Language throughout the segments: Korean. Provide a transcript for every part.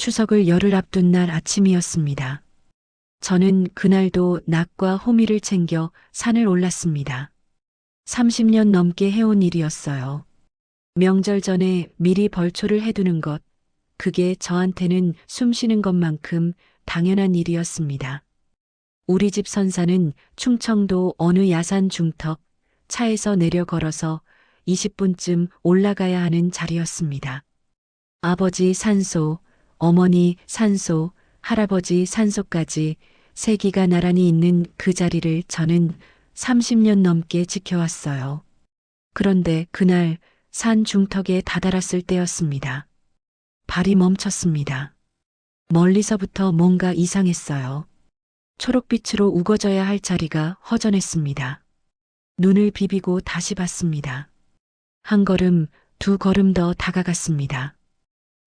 추석을 열흘 앞둔 날 아침이었습니다. 저는 그날도 낙과 호미를 챙겨 산을 올랐습니다. 30년 넘게 해온 일이었어요. 명절 전에 미리 벌초를 해두는 것, 그게 저한테는 숨 쉬는 것만큼 당연한 일이었습니다. 우리 집 선사는 충청도 어느 야산 중턱, 차에서 내려 걸어서 20분쯤 올라가야 하는 자리였습니다. 아버지 산소, 어머니 산소, 할아버지 산소까지 세 기가 나란히 있는 그 자리를 저는 30년 넘게 지켜왔어요. 그런데 그날 산 중턱에 다다랐을 때였습니다. 발이 멈췄습니다. 멀리서부터 뭔가 이상했어요. 초록빛으로 우거져야 할 자리가 허전했습니다. 눈을 비비고 다시 봤습니다. 한 걸음, 두 걸음 더 다가갔습니다.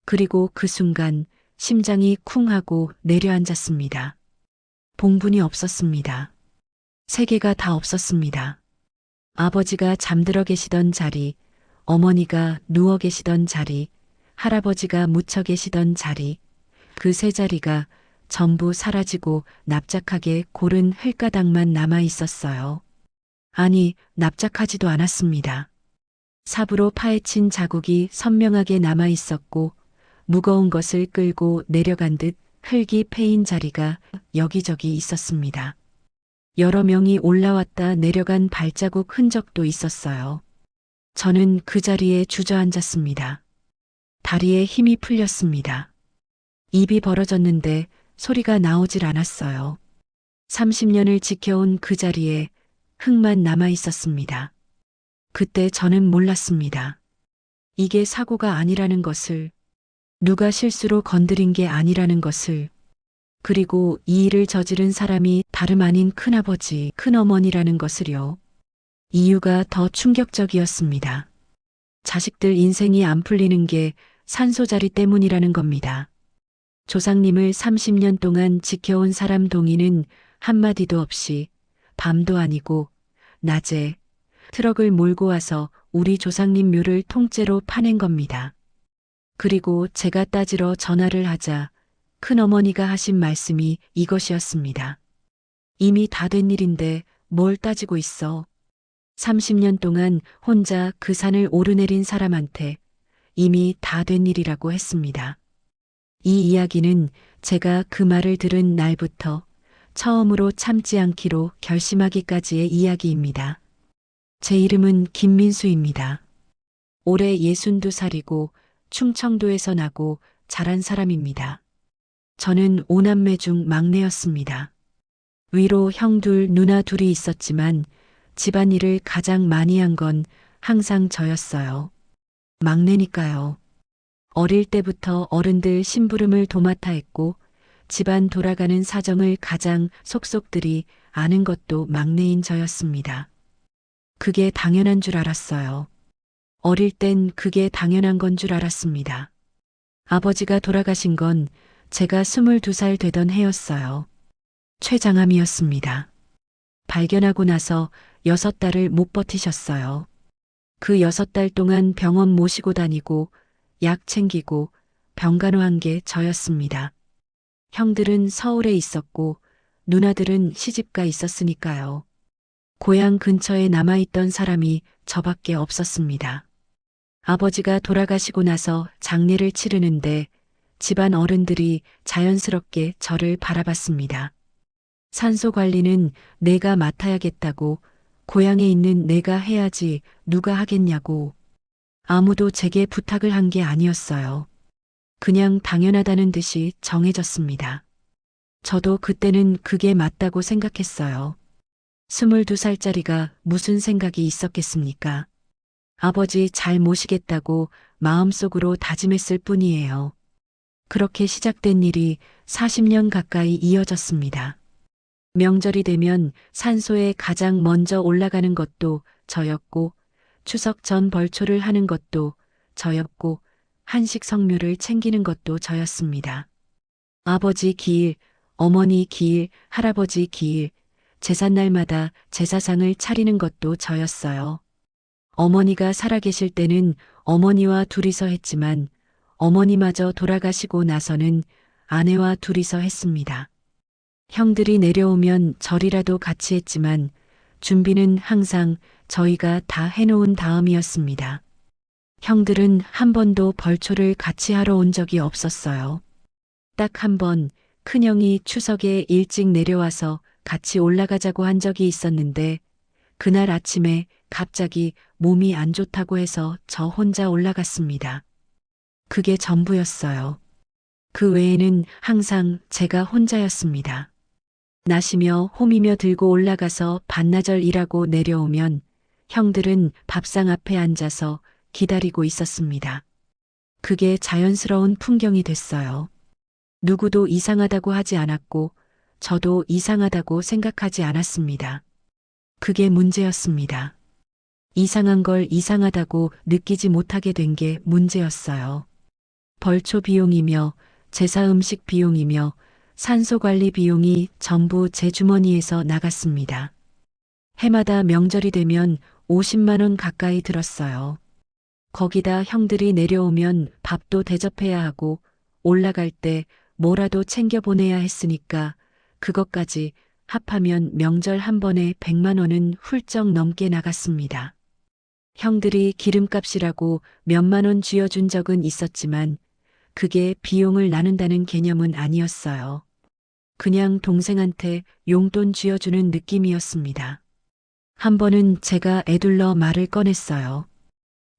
그리고 그 순간 심장이 쿵 하고 내려앉았습니다. 봉분이 없었습니다. 세 개가 다 없었습니다. 아버지가 잠들어 계시던 자리, 어머니가 누워 계시던 자리, 할아버지가 묻혀 계시던 자리, 그 세 자리가 전부 사라지고 납작하게 고른 흙가닥만 남아 있었어요. 아니, 납작하지도 않았습니다. 삽으로 파헤친 자국이 선명하게 남아 있었고, 무거운 것을 끌고 내려간 듯 흙이 패인 자리가 여기저기 있었습니다. 여러 명이 올라왔다 내려간 발자국 흔적도 있었어요. 저는 그 자리에 주저앉았습니다. 다리에 힘이 풀렸습니다. 입이 벌어졌는데 소리가 나오질 않았어요. 30년을 지켜온 그 자리에 흙만 남아 있었습니다. 그때 저는 몰랐습니다. 이게 사고가 아니라는 것을, 누가 실수로 건드린 게 아니라는 것을, 그리고 이 일을 저지른 사람이 다름 아닌 큰아버지, 큰어머니라는 것을요. 이유가 더 충격적이었습니다. 자식들 인생이 안 풀리는 게 산소자리 때문이라는 겁니다. 조상님을 30년 동안 지켜온 사람 동의는 한마디도 없이 밤도 아니고 낮에 트럭을 몰고 와서 우리 조상님 묘를 통째로 파낸 겁니다. 그리고 제가 따지러 전화를 하자 큰어머니가 하신 말씀이 이것이었습니다. 이미 다 된 일인데 뭘 따지고 있어. 30년 동안 혼자 그 산을 오르내린 사람한테 이미 다 된 일이라고 했습니다. 이 이야기는 제가 그 말을 들은 날부터 처음으로 참지 않기로 결심하기까지의 이야기입니다. 제 이름은 김민수입니다. 올해 62살이고 충청도에서 나고 자란 사람입니다. 저는 5남매 중 막내였습니다. 위로 형 둘, 누나 둘이 있었지만 집안일을 가장 많이 한 건 항상 저였어요. 막내니까요. 어릴 때부터 어른들 심부름을 도맡아 했고 집안 돌아가는 사정을 가장 속속들이 아는 것도 막내인 저였습니다. 그게 당연한 줄 알았어요. 어릴 땐 그게 당연한 건 줄 알았습니다. 아버지가 돌아가신 건 제가 22살 되던 해였어요. 췌장암이었습니다. 발견하고 나서 6달을 못 버티셨어요. 그 6달 동안 병원 모시고 다니고 약 챙기고 병간호한 게 저였습니다. 형들은 서울에 있었고 누나들은 시집가 있었으니까요. 고향 근처에 남아있던 사람이 저밖에 없었습니다. 아버지가 돌아가시고 나서 장례를 치르는데 집안 어른들이 자연스럽게 저를 바라봤습니다. 산소 관리는 내가 맡아야겠다고, 고향에 있는 내가 해야지 누가 하겠냐고. 아무도 제게 부탁을 한 게 아니었어요. 그냥 당연하다는 듯이 정해졌습니다. 저도 그때는 그게 맞다고 생각했어요. 22살짜리가 무슨 생각이 있었겠습니까? 아버지 잘 모시겠다고 마음속으로 다짐했을 뿐이에요. 그렇게 시작된 일이 40년 가까이 이어졌습니다. 명절이 되면 산소에 가장 먼저 올라가는 것도 저였고, 추석 전 벌초를 하는 것도 저였고, 한식 성묘를 챙기는 것도 저였습니다. 아버지 기일, 어머니 기일, 할아버지 기일, 제삿날마다 제사상을 차리는 것도 저였어요. 어머니가 살아계실 때는 어머니와 둘이서 했지만 어머니마저 돌아가시고 나서는 아내와 둘이서 했습니다. 형들이 내려오면 절이라도 같이 했지만 준비는 항상 저희가 다 해놓은 다음이었습니다. 형들은 한 번도 벌초를 같이 하러 온 적이 없었어요. 딱 한 번 큰형이 추석에 일찍 내려와서 같이 올라가자고 한 적이 있었는데 그날 아침에 갑자기 몸이 안 좋다고 해서 저 혼자 올라갔습니다. 그게 전부였어요. 그 외에는 항상 제가 혼자였습니다. 나시며 홈이며 들고 올라가서 반나절 일하고 내려오면 형들은 밥상 앞에 앉아서 기다리고 있었습니다. 그게 자연스러운 풍경이 됐어요. 누구도 이상하다고 하지 않았고 저도 이상하다고 생각하지 않았습니다. 그게 문제였습니다. 이상한 걸 이상하다고 느끼지 못하게 된 게 문제였어요. 벌초 비용이며 제사 음식 비용이며 산소 관리 비용이 전부 제 주머니에서 나갔습니다. 해마다 명절이 되면 50만 원 가까이 들었어요. 거기다 형들이 내려오면 밥도 대접해야 하고 올라갈 때 뭐라도 챙겨 보내야 했으니까 그것까지 합하면 명절 한 번에 100만 원은 훌쩍 넘게 나갔습니다. 형들이 기름값이라고 몇만 원 쥐어준 적은 있었지만 그게 비용을 나눈다는 개념은 아니었어요. 그냥 동생한테 용돈 쥐어주는 느낌이었습니다. 한 번은 제가 애둘러 말을 꺼냈어요.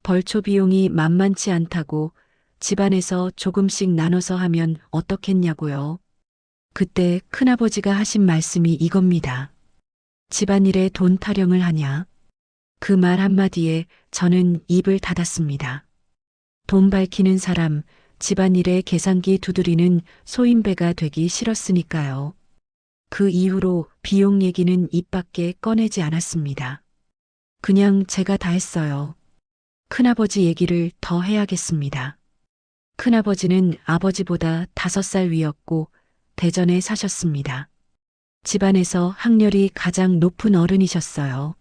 벌초 비용이 만만치 않다고 집안에서 조금씩 나눠서 하면 어떻겠냐고요. 그때 큰아버지가 하신 말씀이 이겁니다. 집안일에 돈 타령을 하냐? 그 말 한마디에 저는 입을 닫았습니다. 돈 밝히는 사람, 집안일에 계산기 두드리는 소인배가 되기 싫었으니까요. 그 이후로 비용 얘기는 입 밖에 꺼내지 않았습니다. 그냥 제가 다 했어요. 큰아버지 얘기를 더 해야겠습니다. 큰아버지는 아버지보다 5살 위였고 대전에 사셨습니다. 집안에서 학렬이 가장 높은 어른이셨어요.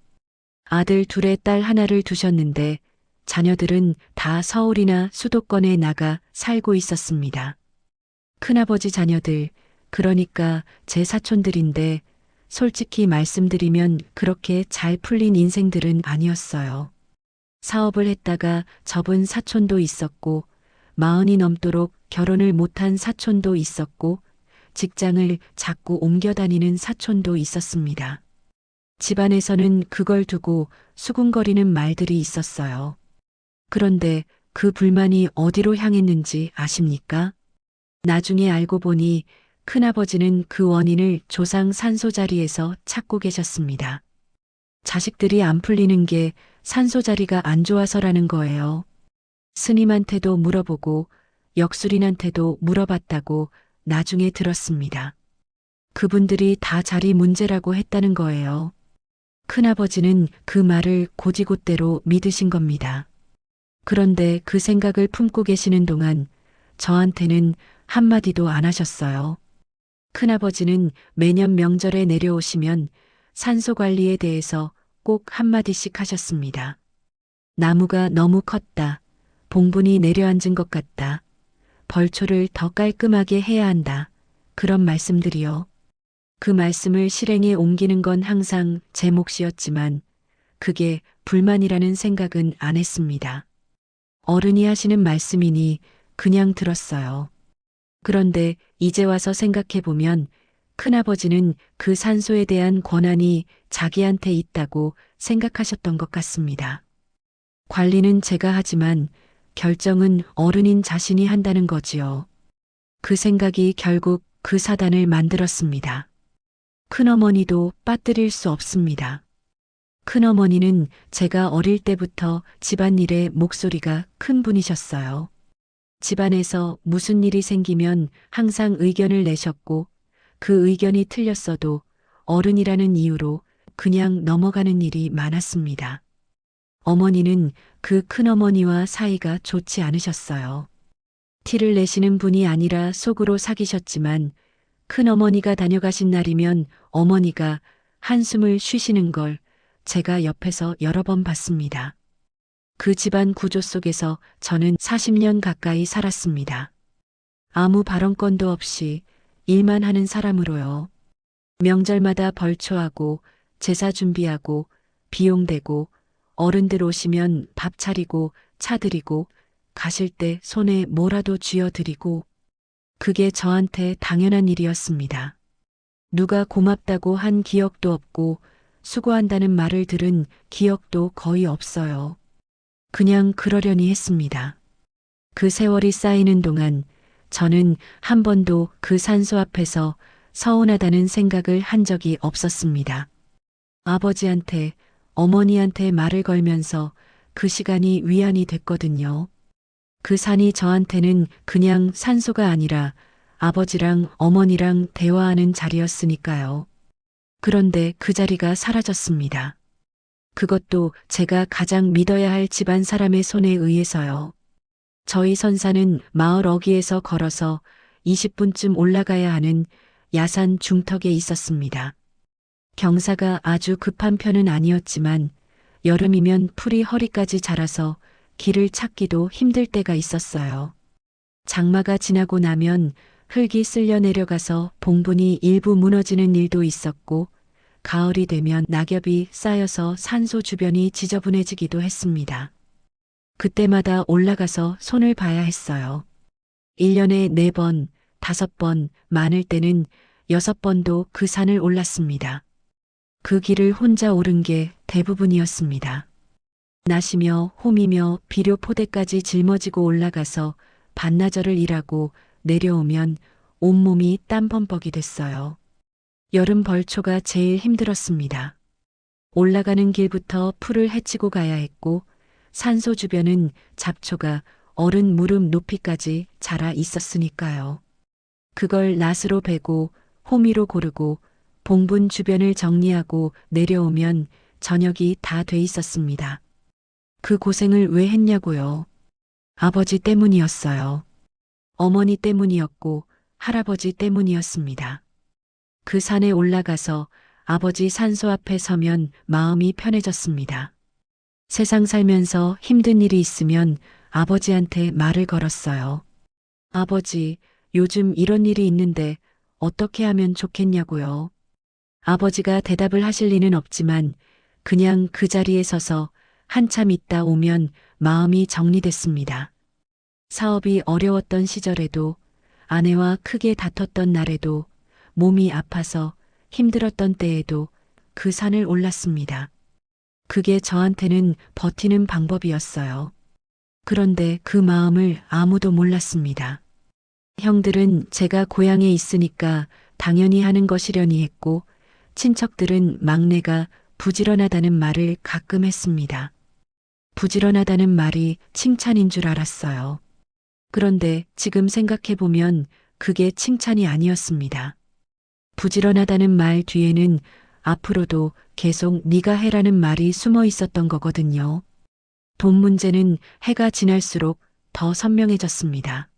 아들 둘에 딸 하나를 두셨는데 자녀들은 다 서울이나 수도권에 나가 살고 있었습니다. 큰아버지 자녀들, 그러니까 제 사촌들인데 솔직히 말씀드리면 그렇게 잘 풀린 인생들은 아니었어요. 사업을 했다가 접은 사촌도 있었고 40이 넘도록 결혼을 못한 사촌도 있었고 직장을 자꾸 옮겨 다니는 사촌도 있었습니다. 집안에서는 그걸 두고 수군거리는 말들이 있었어요. 그런데 그 불만이 어디로 향했는지 아십니까? 나중에 알고 보니 큰아버지는 그 원인을 조상 산소 자리에서 찾고 계셨습니다. 자식들이 안 풀리는 게 산소 자리가 안 좋아서라는 거예요. 스님한테도 물어보고 역술인한테도 물어봤다고 나중에 들었습니다. 그분들이 다 자리 문제라고 했다는 거예요. 큰아버지는 그 말을 고지곳대로 믿으신 겁니다. 그런데 그 생각을 품고 계시는 동안 저한테는 한마디도 안 하셨어요. 큰아버지는 매년 명절에 내려오시면 산소 관리에 대해서 꼭 한마디씩 하셨습니다. 나무가 너무 컸다. 봉분이 내려앉은 것 같다. 벌초를 더 깔끔하게 해야 한다. 그런 말씀들이요. 그 말씀을 실행에 옮기는 건 항상 제 몫이었지만 그게 불만이라는 생각은 안 했습니다. 어른이 하시는 말씀이니 그냥 들었어요. 그런데 이제 와서 생각해보면 큰아버지는 그 산소에 대한 권한이 자기한테 있다고 생각하셨던 것 같습니다. 관리는 제가 하지만 결정은 어른인 자신이 한다는 거지요. 그 생각이 결국 그 사단을 만들었습니다. 큰어머니도 빠뜨릴 수 없습니다. 큰어머니는 제가 어릴 때부터 집안일에 목소리가 큰 분이셨어요. 집안에서 무슨 일이 생기면 항상 의견을 내셨고 그 의견이 틀렸어도 어른이라는 이유로 그냥 넘어가는 일이 많았습니다. 어머니는 그 큰어머니와 사이가 좋지 않으셨어요. 티를 내시는 분이 아니라 속으로 사귀셨지만 큰어머니가 다녀가신 날이면 어머니가 한숨을 쉬시는 걸 제가 옆에서 여러 번 봤습니다. 그 집안 구조 속에서 저는 40년 가까이 살았습니다. 아무 발언권도 없이 일만 하는 사람으로요. 명절마다 벌초하고 제사 준비하고 비용 대고 어른들 오시면 밥 차리고 차 드리고 가실 때 손에 뭐라도 쥐어 드리고 그게 저한테 당연한 일이었습니다. 누가 고맙다고 한 기억도 없고 수고한다는 말을 들은 기억도 거의 없어요. 그냥 그러려니 했습니다. 그 세월이 쌓이는 동안 저는 한 번도 그 산소 앞에서 서운하다는 생각을 한 적이 없었습니다. 아버지한테, 어머니한테 말을 걸면서 그 시간이 위안이 됐거든요. 그 산이 저한테는 그냥 산소가 아니라 아버지랑 어머니랑 대화하는 자리였으니까요. 그런데 그 자리가 사라졌습니다. 그것도 제가 가장 믿어야 할 집안 사람의 손에 의해서요. 저희 선사는 마을 어귀에서 걸어서 20분쯤 올라가야 하는 야산 중턱에 있었습니다. 경사가 아주 급한 편은 아니었지만 여름이면 풀이 허리까지 자라서 길을 찾기도 힘들 때가 있었어요. 장마가 지나고 나면 흙이 쓸려 내려가서 봉분이 일부 무너지는 일도 있었고 가을이 되면 낙엽이 쌓여서 산소 주변이 지저분해지기도 했습니다. 그때마다 올라가서 손을 봐야 했어요. 1년에 4번, 5번, 많을 때는 6번도 그 산을 올랐습니다. 그 길을 혼자 오른 게 대부분이었습니다. 낫이며 홈이며 비료 포대까지 짊어지고 올라가서 반나절을 일하고 내려오면 온몸이 땀 범벅이 됐어요. 여름 벌초가 제일 힘들었습니다. 올라가는 길부터 풀을 헤치고 가야 했고 산소 주변은 잡초가 어른 무릎 높이까지 자라 있었으니까요. 그걸 낫으로 베고 호미로 고르고 봉분 주변을 정리하고 내려오면 저녁이 다 돼 있었습니다. 그 고생을 왜 했냐고요? 아버지 때문이었어요. 어머니 때문이었고 할아버지 때문이었습니다. 그 산에 올라가서 아버지 산소 앞에 서면 마음이 편해졌습니다. 세상 살면서 힘든 일이 있으면 아버지한테 말을 걸었어요. 아버지, 요즘 이런 일이 있는데 어떻게 하면 좋겠냐고요. 아버지가 대답을 하실 리는 없지만 그냥 그 자리에 서서 한참 있다 오면 마음이 정리됐습니다. 사업이 어려웠던 시절에도 아내와 크게 다퉜던 날에도 몸이 아파서 힘들었던 때에도 그 산을 올랐습니다. 그게 저한테는 버티는 방법이었어요. 그런데 그 마음을 아무도 몰랐습니다. 형들은 제가 고향에 있으니까 당연히 하는 것이려니 했고 친척들은 막내가 부지런하다는 말을 가끔 했습니다. 부지런하다는 말이 칭찬인 줄 알았어요. 그런데 지금 생각해보면 그게 칭찬이 아니었습니다. 부지런하다는 말 뒤에는 앞으로도 계속 네가 해라는 말이 숨어 있었던 거거든요. 돈 문제는 해가 지날수록 더 선명해졌습니다.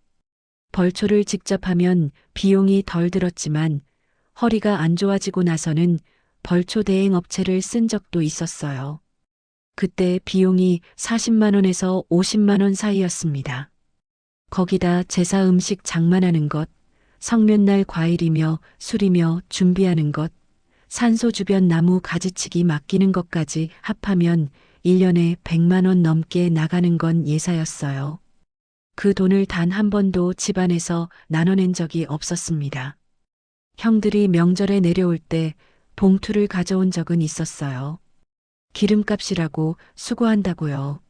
벌초를 직접 하면 비용이 덜 들었지만 허리가 안 좋아지고 나서는 벌초 대행 업체를 쓴 적도 있었어요. 그때 비용이 40만 원에서 50만 원 사이였습니다. 거기다 제사 음식 장만하는 것, 성면날 과일이며 술이며 준비하는 것, 산소 주변 나무 가지치기 맡기는 것까지 합하면 1년에 100만 원 넘게 나가는 건 예사였어요. 그 돈을 단 한 번도 집안에서 나눠낸 적이 없었습니다. 형들이 명절에 내려올 때 봉투를 가져온 적은 있었어요. 기름값이라고 수고한다고요.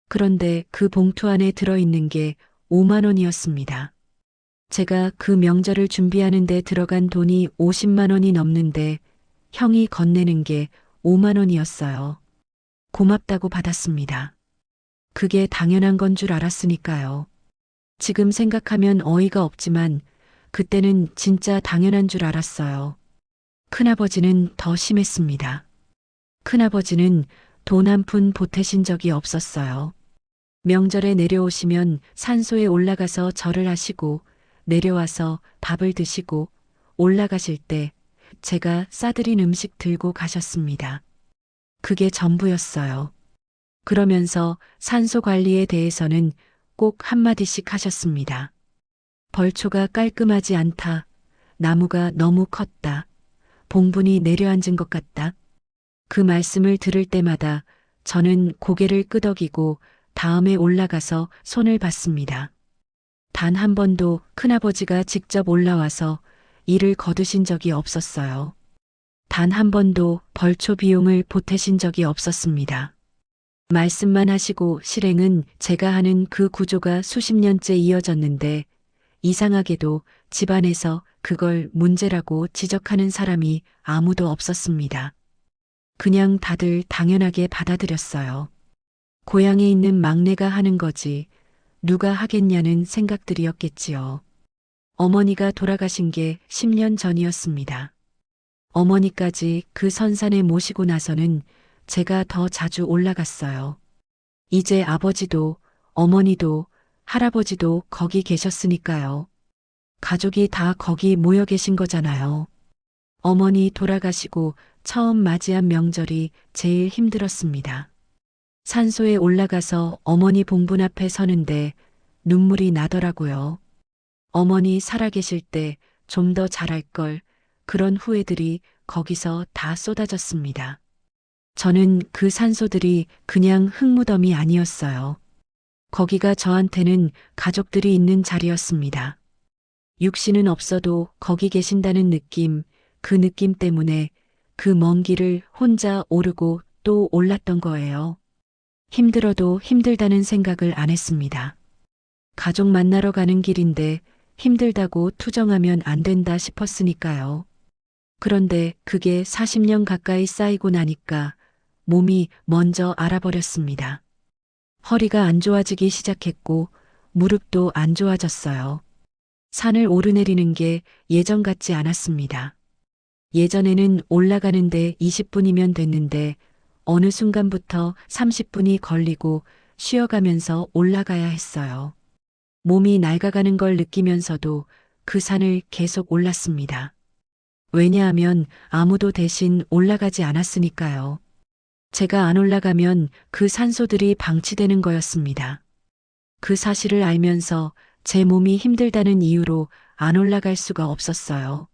그런데 그 봉투 안에 들어있는 게 5만 원이었습니다. 제가 그 명절을 준비하는 데 들어간 돈이 50만 원이 넘는데 형이 건네는 게 5만 원이었어요. 고맙다고 받았습니다. 그게 당연한 건 줄 알았으니까요. 지금 생각하면 어이가 없지만 그때는 진짜 당연한 줄 알았어요. 큰아버지는 더 심했습니다. 큰아버지는 돈 한 푼 보태신 적이 없었어요. 명절에 내려오시면 산소에 올라가서 절을 하시고 내려와서 밥을 드시고 올라가실 때 제가 싸드린 음식 들고 가셨습니다. 그게 전부였어요. 그러면서 산소 관리에 대해서는 꼭 한마디씩 하셨습니다. 벌초가 깔끔하지 않다. 나무가 너무 컸다. 봉분이 내려앉은 것 같다. 그 말씀을 들을 때마다 저는 고개를 끄덕이고 다음에 올라가서 손을 받습니다. 단 한 번도 큰아버지가 직접 올라와서 일을 거두신 적이 없었어요. 단 한 번도 벌초 비용을 보태신 적이 없었습니다. 말씀만 하시고 실행은 제가 하는 그 구조가 수십 년째 이어졌는데 이상하게도 집안에서 그걸 문제라고 지적하는 사람이 아무도 없었습니다. 그냥 다들 당연하게 받아들였어요. 고향에 있는 막내가 하는 거지 누가 하겠냐는 생각들이었겠지요. 어머니가 돌아가신 게 10년 전이었습니다. 어머니까지 그 선산에 모시고 나서는 제가 더 자주 올라갔어요. 이제 아버지도 어머니도 할아버지도 거기 계셨으니까요. 가족이 다 거기 모여 계신 거잖아요. 어머니 돌아가시고 처음 맞이한 명절이 제일 힘들었습니다. 산소에 올라가서 어머니 봉분 앞에 서는데 눈물이 나더라고요. 어머니 살아계실 때 좀 더 잘할 걸 그런 후회들이 거기서 다 쏟아졌습니다. 저는 그 산소들이 그냥 흙무덤이 아니었어요. 거기가 저한테는 가족들이 있는 자리였습니다. 육신은 없어도 거기 계신다는 느낌, 그 느낌 때문에 그 먼 길을 혼자 오르고 또 올랐던 거예요. 힘들어도 힘들다는 생각을 안 했습니다. 가족 만나러 가는 길인데 힘들다고 투정하면 안 된다 싶었으니까요. 그런데 그게 40년 가까이 쌓이고 나니까 몸이 먼저 알아버렸습니다. 허리가 안 좋아지기 시작했고 무릎도 안 좋아졌어요. 산을 오르내리는 게 예전 같지 않았습니다. 예전에는 올라가는데 20분이면 됐는데 어느 순간부터 30분이 걸리고 쉬어가면서 올라가야 했어요. 몸이 낡아가는 걸 느끼면서도 그 산을 계속 올랐습니다. 왜냐하면 아무도 대신 올라가지 않았으니까요. 제가 안 올라가면 그 산소들이 방치되는 거였습니다. 그 사실을 알면서 제 몸이 힘들다는 이유로 안 올라갈 수가 없었어요.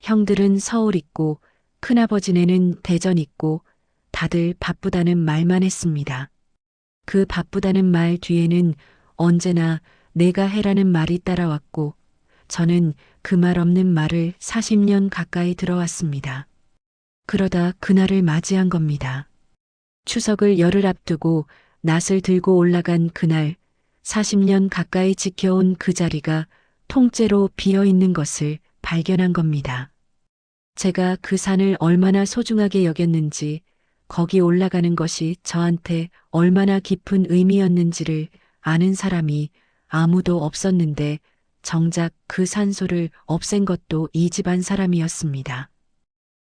형들은 서울 있고 큰아버지네는 대전 있고 다들 바쁘다는 말만 했습니다. 그 바쁘다는 말 뒤에는 언제나 내가 해라는 말이 따라왔고 저는 그 말 없는 말을 40년 가까이 들어왔습니다. 그러다 그날을 맞이한 겁니다. 추석을 열흘 앞두고 낫을 들고 올라간 그날 40년 가까이 지켜온 그 자리가 통째로 비어 있는 것을 발견한 겁니다. 제가 그 산을 얼마나 소중하게 여겼는지 거기 올라가는 것이 저한테 얼마나 깊은 의미였는지를 아는 사람이 아무도 없었는데 정작 그 산소를 없앤 것도 이 집안 사람이었습니다.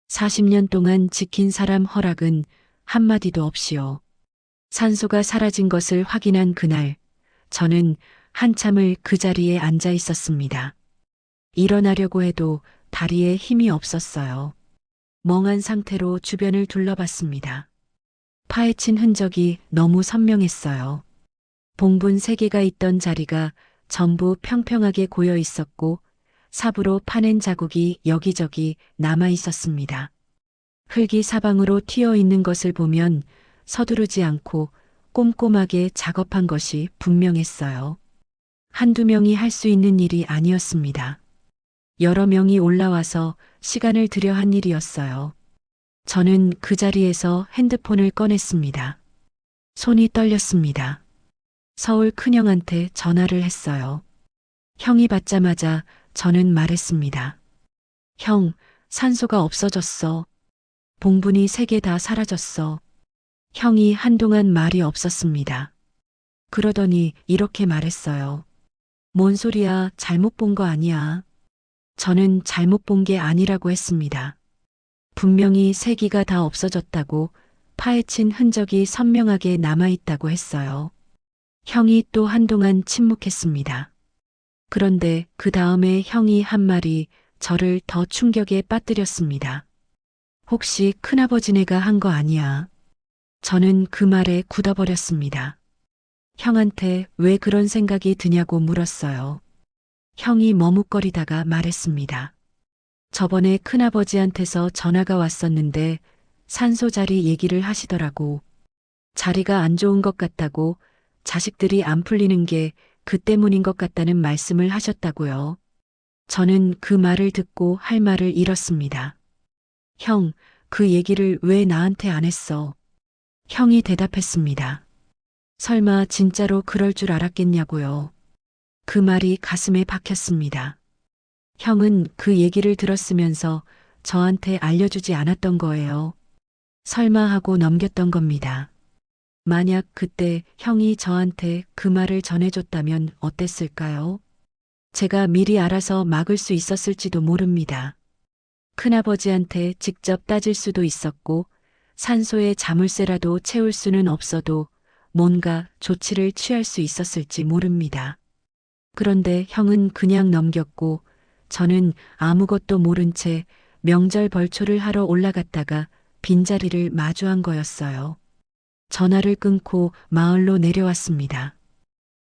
40년 동안 지킨 사람 허락은 한마디도 없이요. 산소가 사라진 것을 확인한 그날, 저는 한참을 그 자리에 앉아 있었습니다. 일어나려고 해도 다리에 힘이 없었어요. 멍한 상태로 주변을 둘러봤습니다. 파헤친 흔적이 너무 선명했어요. 봉분 3개가 있던 자리가 전부 평평하게 고여 있었고 삽으로 파낸 자국이 여기저기 남아 있었습니다. 흙이 사방으로 튀어 있는 것을 보면 서두르지 않고 꼼꼼하게 작업한 것이 분명했어요. 한두 명이 할 수 있는 일이 아니었습니다. 여러 명이 올라와서 시간을 들여 한 일이었어요. 저는 그 자리에서 핸드폰을 꺼냈습니다. 손이 떨렸습니다. 서울 큰형한테 전화를 했어요. 형이 받자마자 저는 말했습니다. 형, 산소가 없어졌어. 봉분이 3개 다 사라졌어. 형이 한동안 말이 없었습니다. 그러더니 이렇게 말했어요. 뭔 소리야, 잘못 본 거 아니야. 저는 잘못 본 게 아니라고 했습니다. 분명히 3개가 다 없어졌다고 파헤친 흔적이 선명하게 남아있다고 했어요. 형이 또 한동안 침묵했습니다. 그런데 그 다음에 형이 한 말이 저를 더 충격에 빠뜨렸습니다. 혹시 큰아버지네가 한 거 아니야? 저는 그 말에 굳어버렸습니다. 형한테 왜 그런 생각이 드냐고 물었어요. 형이 머뭇거리다가 말했습니다. 저번에 큰아버지한테서 전화가 왔었는데 산소 자리 얘기를 하시더라고. 자리가 안 좋은 것 같다고, 자식들이 안 풀리는 게 그 때문인 것 같다는 말씀을 하셨다고요. 저는 그 말을 듣고 할 말을 잃었습니다. 형, 그 얘기를 왜 나한테 안 했어? 형이 대답했습니다. 설마 진짜로 그럴 줄 알았겠냐고요. 그 말이 가슴에 박혔습니다. 형은 그 얘기를 들었으면서 저한테 알려주지 않았던 거예요. 설마 하고 넘겼던 겁니다. 만약 그때 형이 저한테 그 말을 전해줬다면 어땠을까요? 제가 미리 알아서 막을 수 있었을지도 모릅니다. 큰아버지한테 직접 따질 수도 있었고, 산소에 자물쇠라도 채울 수는 없어도 뭔가 조치를 취할 수 있었을지 모릅니다. 그런데 형은 그냥 넘겼고, 저는 아무것도 모른 채 명절 벌초를 하러 올라갔다가 빈자리를 마주한 거였어요. 전화를 끊고 마을로 내려왔습니다.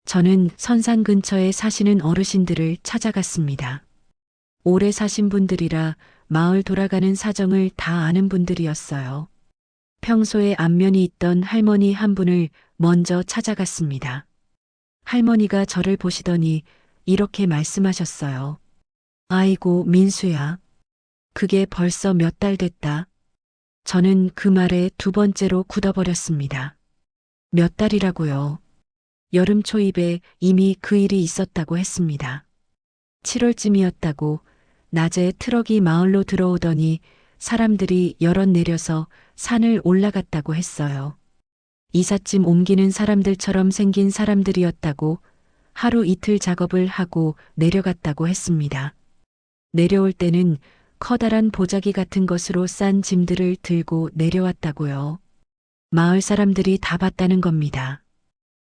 저는 선산 근처에 사시는 어르신들을 찾아갔습니다. 오래 사신 분들이라 마을 돌아가는 사정을 다 아는 분들이었어요. 평소에 안면이 있던 할머니 한 분을 먼저 찾아갔습니다. 할머니가 저를 보시더니 이렇게 말씀하셨어요. 아이고, 민수야. 그게 벌써 몇 달 됐다. 저는 그 말에 두 번째로 굳어버렸습니다. 몇 달이라고요. 여름 초입에 이미 그 일이 있었다고 했습니다. 7월쯤이었다고 낮에 트럭이 마을로 들어오더니 사람들이 여럿 내려서 산을 올라갔다고 했어요. 이삿짐 옮기는 사람들처럼 생긴 사람들이었다고 하루 이틀 작업을 하고 내려갔다고 했습니다. 내려올 때는 커다란 보자기 같은 것으로 싼 짐들을 들고 내려왔다고요. 마을 사람들이 다 봤다는 겁니다.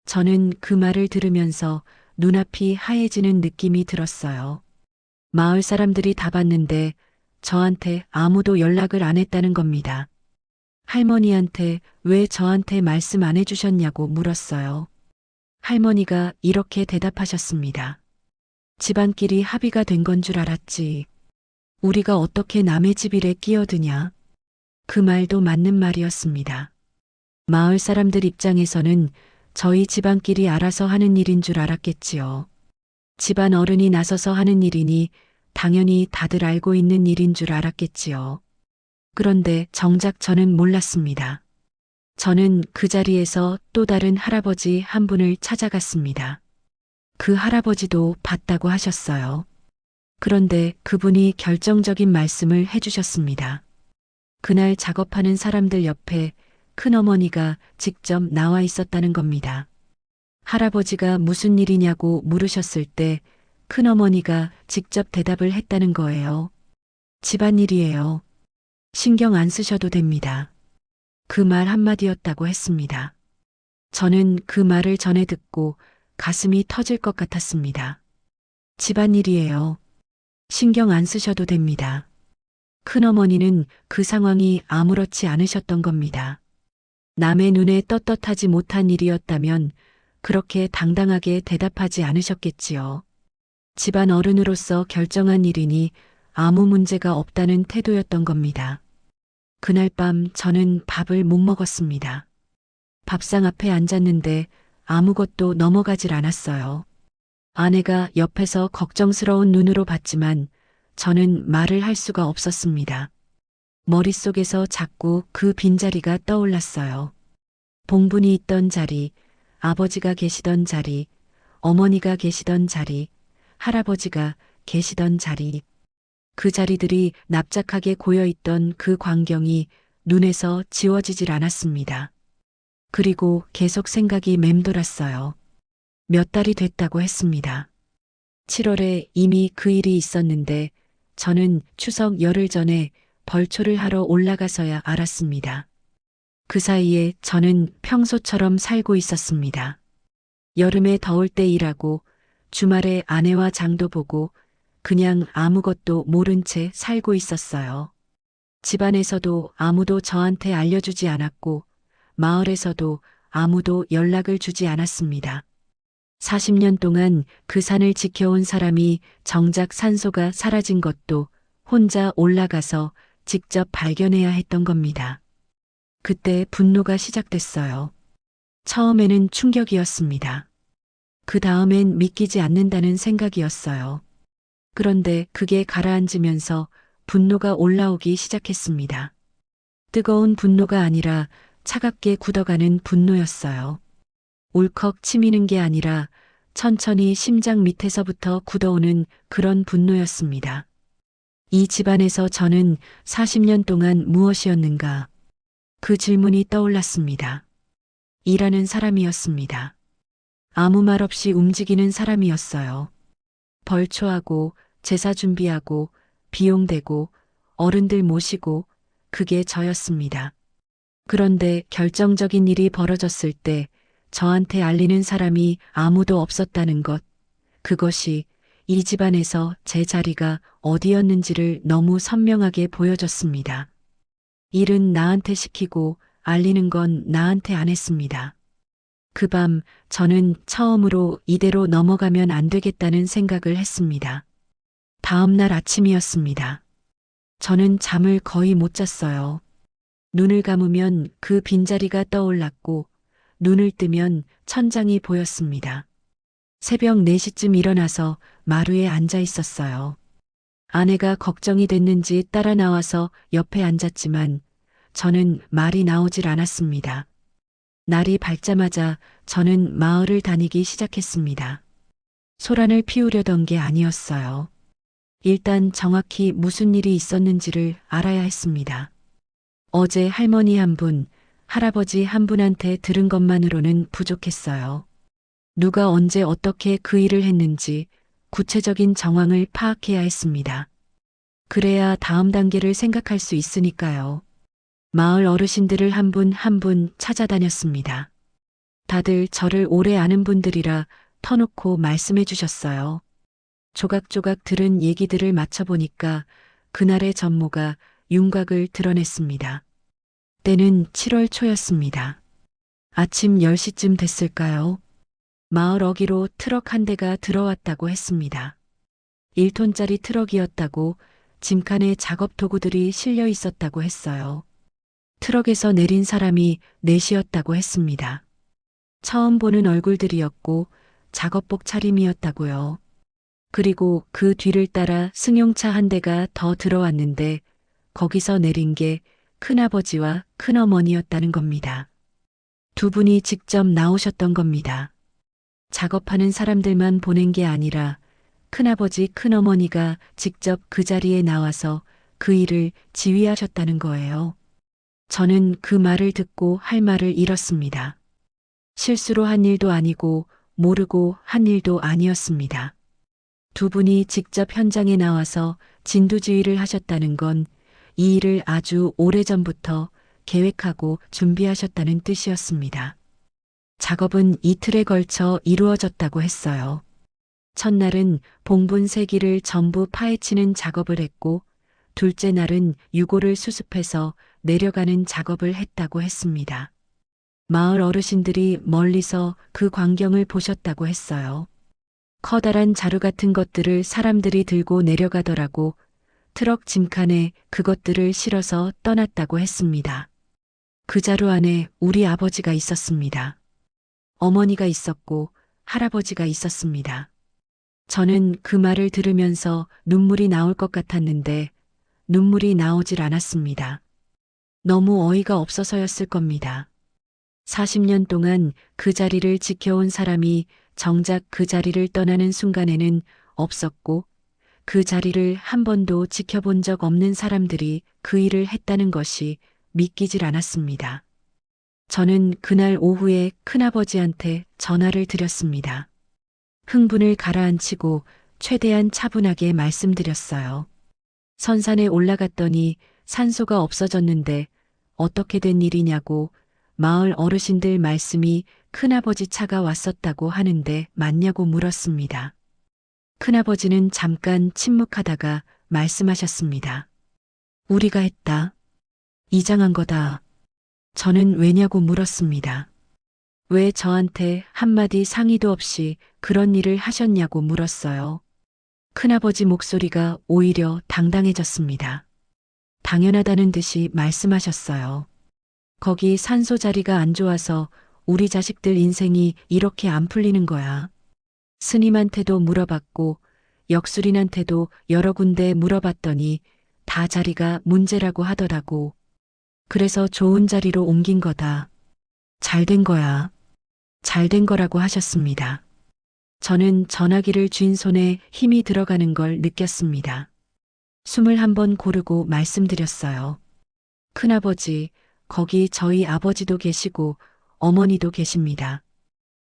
저는 그 말을 들으면서 눈앞이 하얘지는 느낌이 들었어요. 마을 사람들이 다 봤는데 저한테 아무도 연락을 안 했다는 겁니다. 할머니한테 왜 저한테 말씀 안 해주셨냐고 물었어요. 할머니가 이렇게 대답하셨습니다. 집안끼리 합의가 된 건 줄 알았지. 우리가 어떻게 남의 집 일에 끼어드냐. 그 말도 맞는 말이었습니다. 마을 사람들 입장에서는 저희 집안끼리 알아서 하는 일인 줄 알았겠지요. 집안 어른이 나서서 하는 일이니 당연히 다들 알고 있는 일인 줄 알았겠지요. 그런데 정작 저는 몰랐습니다. 저는 그 자리에서 또 다른 할아버지 한 분을 찾아갔습니다. 그 할아버지도 봤다고 하셨어요. 그런데 그분이 결정적인 말씀을 해주셨습니다. 그날 작업하는 사람들 옆에 큰어머니가 직접 나와 있었다는 겁니다. 할아버지가 무슨 일이냐고 물으셨을 때 큰어머니가 직접 대답을 했다는 거예요. 집안일이에요. 신경 안 쓰셔도 됩니다. 그 말 한마디였다고 했습니다. 저는 그 말을 전해 듣고 가슴이 터질 것 같았습니다. 집안일이에요. 신경 안 쓰셔도 됩니다. 큰어머니는 그 상황이 아무렇지 않으셨던 겁니다. 남의 눈에 떳떳하지 못한 일이었다면 그렇게 당당하게 대답하지 않으셨겠지요. 집안 어른으로서 결정한 일이니 아무 문제가 없다는 태도였던 겁니다. 그날 밤 저는 밥을 못 먹었습니다. 밥상 앞에 앉았는데 아무것도 넘어가질 않았어요. 아내가 옆에서 걱정스러운 눈으로 봤지만 저는 말을 할 수가 없었습니다. 머릿속에서 자꾸 그 빈자리가 떠올랐어요. 봉분이 있던 자리, 아버지가 계시던 자리, 어머니가 계시던 자리, 할아버지가 계시던 자리. 그 자리들이 납작하게 고여있던 그 광경이 눈에서 지워지질 않았습니다. 그리고 계속 생각이 맴돌았어요. 몇 달이 됐다고 했습니다. 7월에 이미 그 일이 있었는데 저는 추석 열흘 전에 벌초를 하러 올라가서야 알았습니다. 그 사이에 저는 평소처럼 살고 있었습니다. 여름에 더울 때 일하고 주말에 아내와 장도 보고 그냥 아무것도 모른 채 살고 있었어요. 집안에서도 아무도 저한테 알려주지 않았고 마을에서도 아무도 연락을 주지 않았습니다. 40년 동안 그 산을 지켜온 사람이 정작 산소가 사라진 것도 혼자 올라가서 직접 발견해야 했던 겁니다. 그때 분노가 시작됐어요. 처음에는 충격이었습니다. 그 다음엔 믿기지 않는다는 생각이었어요. 그런데 그게 가라앉으면서 분노가 올라오기 시작했습니다. 뜨거운 분노가 아니라 차갑게 굳어가는 분노였어요. 울컥 치미는 게 아니라 천천히 심장 밑에서부터 굳어오는 그런 분노였습니다. 이 집안에서 저는 40년 동안 무엇이었는가? 그 질문이 떠올랐습니다. 일하는 사람이었습니다. 아무 말 없이 움직이는 사람이었어요. 벌초하고 제사 준비하고 비용 대고 어른들 모시고 그게 저였습니다. 그런데 결정적인 일이 벌어졌을 때 저한테 알리는 사람이 아무도 없었다는 것, 그것이 이 집안에서 제 자리가 어디였는지를 너무 선명하게 보여줬습니다. 일은 나한테 시키고 알리는 건 나한테 안 했습니다. 그 밤 저는 처음으로 이대로 넘어가면 안 되겠다는 생각을 했습니다. 다음 날 아침이었습니다. 저는 잠을 거의 못 잤어요. 눈을 감으면 그 빈자리가 떠올랐고 눈을 뜨면 천장이 보였습니다. 새벽 4시쯤 일어나서 마루에 앉아 있었어요. 아내가 걱정이 됐는지 따라 나와서 옆에 앉았지만 저는 말이 나오질 않았습니다. 날이 밝자마자 저는 마을을 다니기 시작했습니다. 소란을 피우려던 게 아니었어요. 일단 정확히 무슨 일이 있었는지를 알아야 했습니다. 어제 할머니 한 분, 할아버지 한 분한테 들은 것만으로는 부족했어요. 누가 언제 어떻게 그 일을 했는지 구체적인 정황을 파악해야 했습니다. 그래야 다음 단계를 생각할 수 있으니까요. 마을 어르신들을 한 분 한 분 찾아다녔습니다. 다들 저를 오래 아는 분들이라 터놓고 말씀해 주셨어요. 조각조각 들은 얘기들을 맞춰보니까 그날의 전모가 윤곽을 드러냈습니다. 때는 7월 초였습니다. 아침 10시쯤 됐을까요? 마을 어귀로 트럭 한 대가 들어왔다고 했습니다. 1톤짜리 트럭이었다고 짐칸에 작업 도구들이 실려 있었다고 했어요. 트럭에서 내린 사람이 넷이었다고 했습니다. 처음 보는 얼굴들이었고 작업복 차림이었다고요. 그리고 그 뒤를 따라 승용차 한 대가 더 들어왔는데 거기서 내린 게 큰아버지와 큰어머니였다는 겁니다. 두 분이 직접 나오셨던 겁니다. 작업하는 사람들만 보낸 게 아니라 큰아버지 큰어머니가 직접 그 자리에 나와서 그 일을 지휘하셨다는 거예요. 저는 그 말을 듣고 할 말을 잃었습니다. 실수로 한 일도 아니고 모르고 한 일도 아니었습니다. 두 분이 직접 현장에 나와서 진두지휘를 하셨다는 건 이 일을 아주 오래전부터 계획하고 준비하셨다는 뜻이었습니다. 작업은 이틀에 걸쳐 이루어졌다고 했어요. 첫날은 봉분 3기를 전부 파헤치는 작업을 했고 둘째 날은 유골을 수습해서 내려가는 작업을 했다고 했습니다. 마을 어르신들이 멀리서 그 광경을 보셨다고 했어요. 커다란 자루 같은 것들을 사람들이 들고 내려가더라고 트럭 짐칸에 그것들을 실어서 떠났다고 했습니다. 그 자루 안에 우리 아버지가 있었습니다. 어머니가 있었고 할아버지가 있었습니다. 저는 그 말을 들으면서 눈물이 나올 것 같았는데 눈물이 나오질 않았습니다. 너무 어이가 없어서였을 겁니다. 40년 동안 그 자리를 지켜온 사람이 정작 그 자리를 떠나는 순간에는 없었고 그 자리를 한 번도 지켜본 적 없는 사람들이 그 일을 했다는 것이 믿기질 않았습니다. 저는 그날 오후에 큰아버지한테 전화를 드렸습니다. 흥분을 가라앉히고 최대한 차분하게 말씀드렸어요. 선산에 올라갔더니 산소가 없어졌는데 어떻게 된 일이냐고 마을 어르신들 말씀이 큰아버지 차가 왔었다고 하는데 맞냐고 물었습니다. 큰아버지는 잠깐 침묵하다가 말씀하셨습니다. 우리가 했다. 이장한 거다. 저는 왜냐고 물었습니다. 왜 저한테 한마디 상의도 없이 그런 일을 하셨냐고 물었어요. 큰아버지 목소리가 오히려 당당해졌습니다. 당연하다는 듯이 말씀하셨어요. 거기 산소 자리가 안 좋아서 우리 자식들 인생이 이렇게 안 풀리는 거야. 스님한테도 물어봤고 역술인한테도 여러 군데 물어봤더니 다 자리가 문제라고 하더라고. 그래서 좋은 자리로 옮긴 거다. 잘 된 거야. 잘 된 거라고 하셨습니다. 저는 전화기를 쥔 손에 힘이 들어가는 걸 느꼈습니다. 숨을 한번 고르고 말씀드렸어요. 큰아버지, 거기 저희 아버지도 계시고 어머니도 계십니다.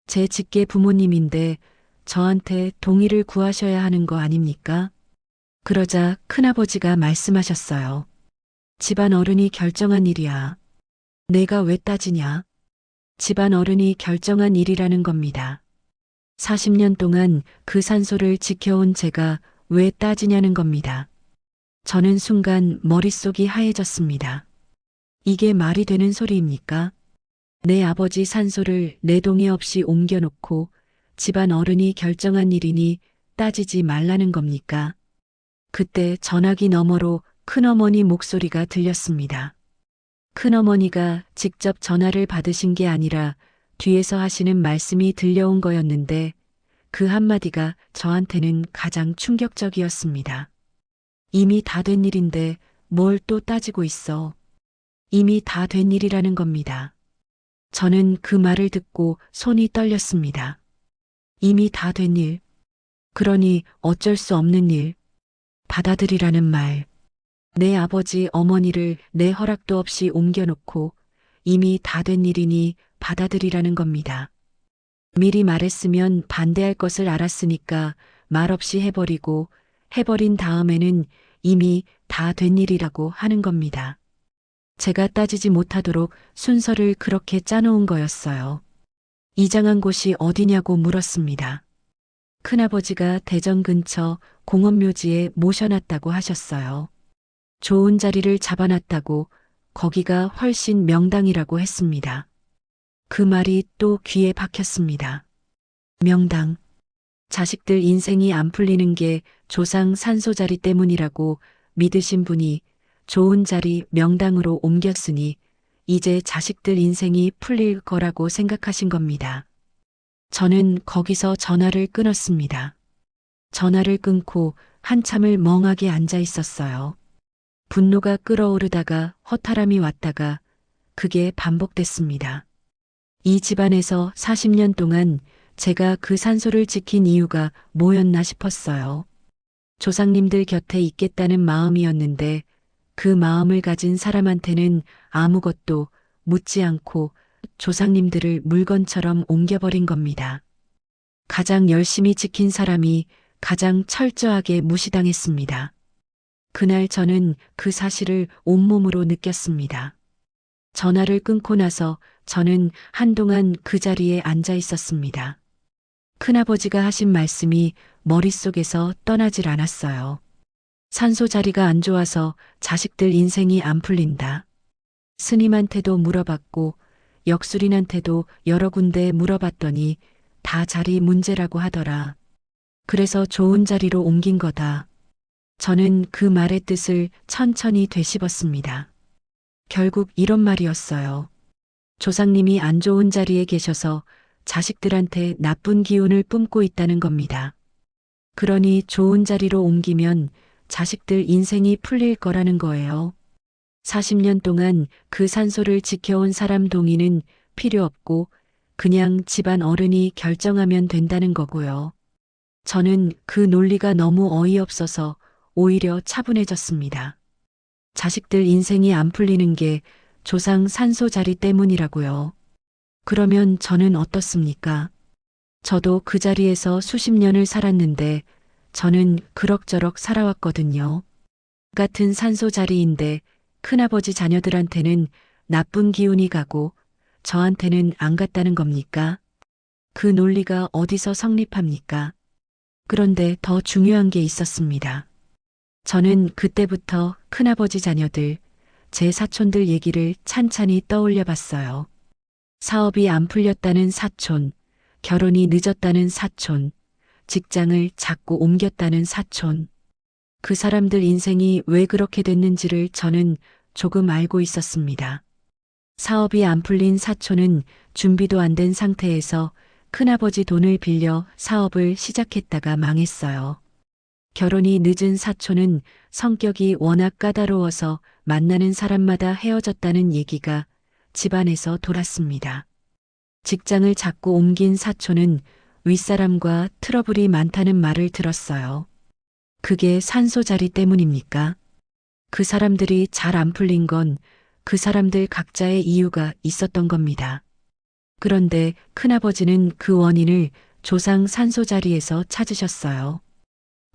제 직계 부모님인데 저한테 동의를 구하셔야 하는 거 아닙니까? 그러자 큰아버지가 말씀하셨어요. 집안 어른이 결정한 일이야. 내가 왜 따지냐? 집안 어른이 결정한 일이라는 겁니다. 40년 동안 그 산소를 지켜온 제가 왜 따지냐는 겁니다. 저는 순간 머릿속이 하얘졌습니다. 이게 말이 되는 소리입니까? 내 아버지 산소를 내 동의 없이 옮겨놓고 집안 어른이 결정한 일이니 따지지 말라는 겁니까? 그때 전화기 너머로 큰어머니 목소리가 들렸습니다. 큰어머니가 직접 전화를 받으신 게 아니라 뒤에서 하시는 말씀이 들려온 거였는데 그 한마디가 저한테는 가장 충격적이었습니다. 이미 다 된 일인데 뭘 또 따지고 있어. 이미 다 된 일이라는 겁니다. 저는 그 말을 듣고 손이 떨렸습니다. 이미 다 된 일. 그러니 어쩔 수 없는 일. 받아들이라는 말. 내 아버지 어머니를 내 허락도 없이 옮겨놓고 이미 다 된 일이니 받아들이라는 겁니다. 미리 말했으면 반대할 것을 알았으니까 말없이 해버리고 해버린 다음에는 이미 다 된 일이라고 하는 겁니다. 제가 따지지 못하도록 순서를 그렇게 짜놓은 거였어요. 이장한 곳이 어디냐고 물었습니다. 큰아버지가 대전 근처 공원묘지에 모셔놨다고 하셨어요. 좋은 자리를 잡아놨다고 거기가 훨씬 명당이라고 했습니다. 그 말이 또 귀에 박혔습니다. 명당. 자식들 인생이 안 풀리는 게 조상 산소 자리 때문이라고 믿으신 분이 좋은 자리 명당으로 옮겼으니 이제 자식들 인생이 풀릴 거라고 생각하신 겁니다. 저는 거기서 전화를 끊었습니다. 전화를 끊고 한참을 멍하게 앉아 있었어요. 분노가 끓어오르다가 허탈함이 왔다가 그게 반복됐습니다. 이 집안에서 40년 동안 제가 그 산소를 지킨 이유가 뭐였나 싶었어요. 조상님들 곁에 있겠다는 마음이었는데 그 마음을 가진 사람한테는 아무것도 묻지 않고 조상님들을 물건처럼 옮겨버린 겁니다. 가장 열심히 지킨 사람이 가장 철저하게 무시당했습니다. 그날 저는 그 사실을 온몸으로 느꼈습니다. 전화를 끊고 나서 저는 한동안 그 자리에 앉아 있었습니다. 큰아버지가 하신 말씀이 머릿속에서 떠나질 않았어요. 산소 자리가 안 좋아서 자식들 인생이 안 풀린다. 스님한테도 물어봤고 역술인한테도 여러 군데 물어봤더니 다 자리 문제라고 하더라. 그래서 좋은 자리로 옮긴 거다. 저는 그 말의 뜻을 천천히 되씹었습니다. 결국 이런 말이었어요. 조상님이 안 좋은 자리에 계셔서 자식들한테 나쁜 기운을 뿜고 있다는 겁니다. 그러니 좋은 자리로 옮기면 자식들 인생이 풀릴 거라는 거예요. 40년 동안 그 산소를 지켜온 사람 동의는 필요 없고 그냥 집안 어른이 결정하면 된다는 거고요. 저는 그 논리가 너무 어이없어서 오히려 차분해졌습니다. 자식들 인생이 안 풀리는 게 조상 산소 자리 때문이라고요. 그러면 저는 어떻습니까? 저도 그 자리에서 수십 년을 살았는데 저는 그럭저럭 살아왔거든요. 같은 산소 자리인데 큰아버지 자녀들한테는 나쁜 기운이 가고 저한테는 안 갔다는 겁니까? 그 논리가 어디서 성립합니까? 그런데 더 중요한 게 있었습니다. 저는 그때부터 큰아버지 자녀들, 제 사촌들 얘기를 찬찬히 떠올려 봤어요. 사업이 안 풀렸다는 사촌, 결혼이 늦었다는 사촌, 직장을 자꾸 옮겼다는 사촌. 그 사람들 인생이 왜 그렇게 됐는지를 저는 조금 알고 있었습니다. 사업이 안 풀린 사촌은 준비도 안 된 상태에서 큰아버지 돈을 빌려 사업을 시작했다가 망했어요. 결혼이 늦은 사촌은 성격이 워낙 까다로워서 만나는 사람마다 헤어졌다는 얘기가 집안에서 돌았습니다. 직장을 자꾸 옮긴 사촌은 윗사람과 트러블이 많다는 말을 들었어요. 그게 산소자리 때문입니까? 그 사람들이 잘 안 풀린 건 그 사람들 각자의 이유가 있었던 겁니다. 그런데 큰아버지는 그 원인을 조상 산소자리에서 찾으셨어요.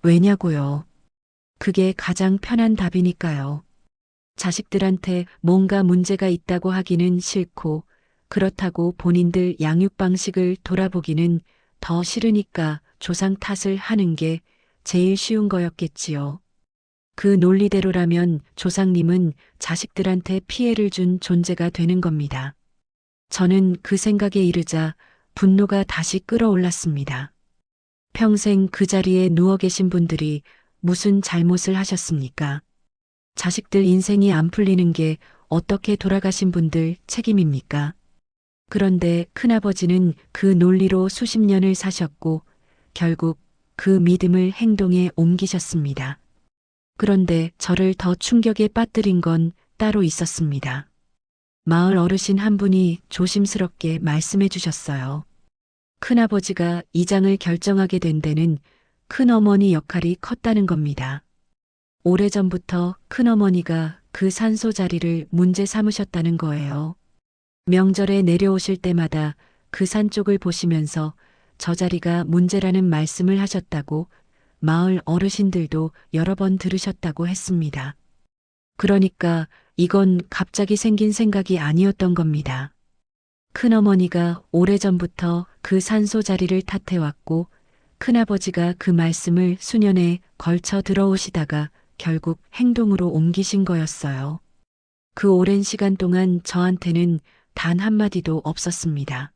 왜냐고요? 그게 가장 편한 답이니까요. 자식들한테 뭔가 문제가 있다고 하기는 싫고 그렇다고 본인들 양육 방식을 돌아보기는 더 싫으니까 조상 탓을 하는 게 제일 쉬운 거였겠지요. 그 논리대로라면 조상님은 자식들한테 피해를 준 존재가 되는 겁니다. 저는 그 생각에 이르자 분노가 다시 끌어올랐습니다. 평생 그 자리에 누워 계신 분들이 무슨 잘못을 하셨습니까? 자식들 인생이 안 풀리는 게 어떻게 돌아가신 분들 책임입니까? 그런데 큰아버지는 그 논리로 수십 년을 사셨고 결국 그 믿음을 행동에 옮기셨습니다. 그런데 저를 더 충격에 빠뜨린 건 따로 있었습니다. 마을 어르신 한 분이 조심스럽게 말씀해 주셨어요. 큰아버지가 이장을 결정하게 된 데는 큰어머니 역할이 컸다는 겁니다. 오래전부터 큰어머니가 그 산소 자리를 문제 삼으셨다는 거예요. 명절에 내려오실 때마다 그 산 쪽을 보시면서 저 자리가 문제라는 말씀을 하셨다고 마을 어르신들도 여러 번 들으셨다고 했습니다. 그러니까 이건 갑자기 생긴 생각이 아니었던 겁니다. 큰어머니가 오래전부터 그 산소 자리를 탓해왔고 큰아버지가 그 말씀을 수년에 걸쳐 들어오시다가 결국 행동으로 옮기신 거였어요. 그 오랜 시간 동안 저한테는 단 한마디도 없었습니다.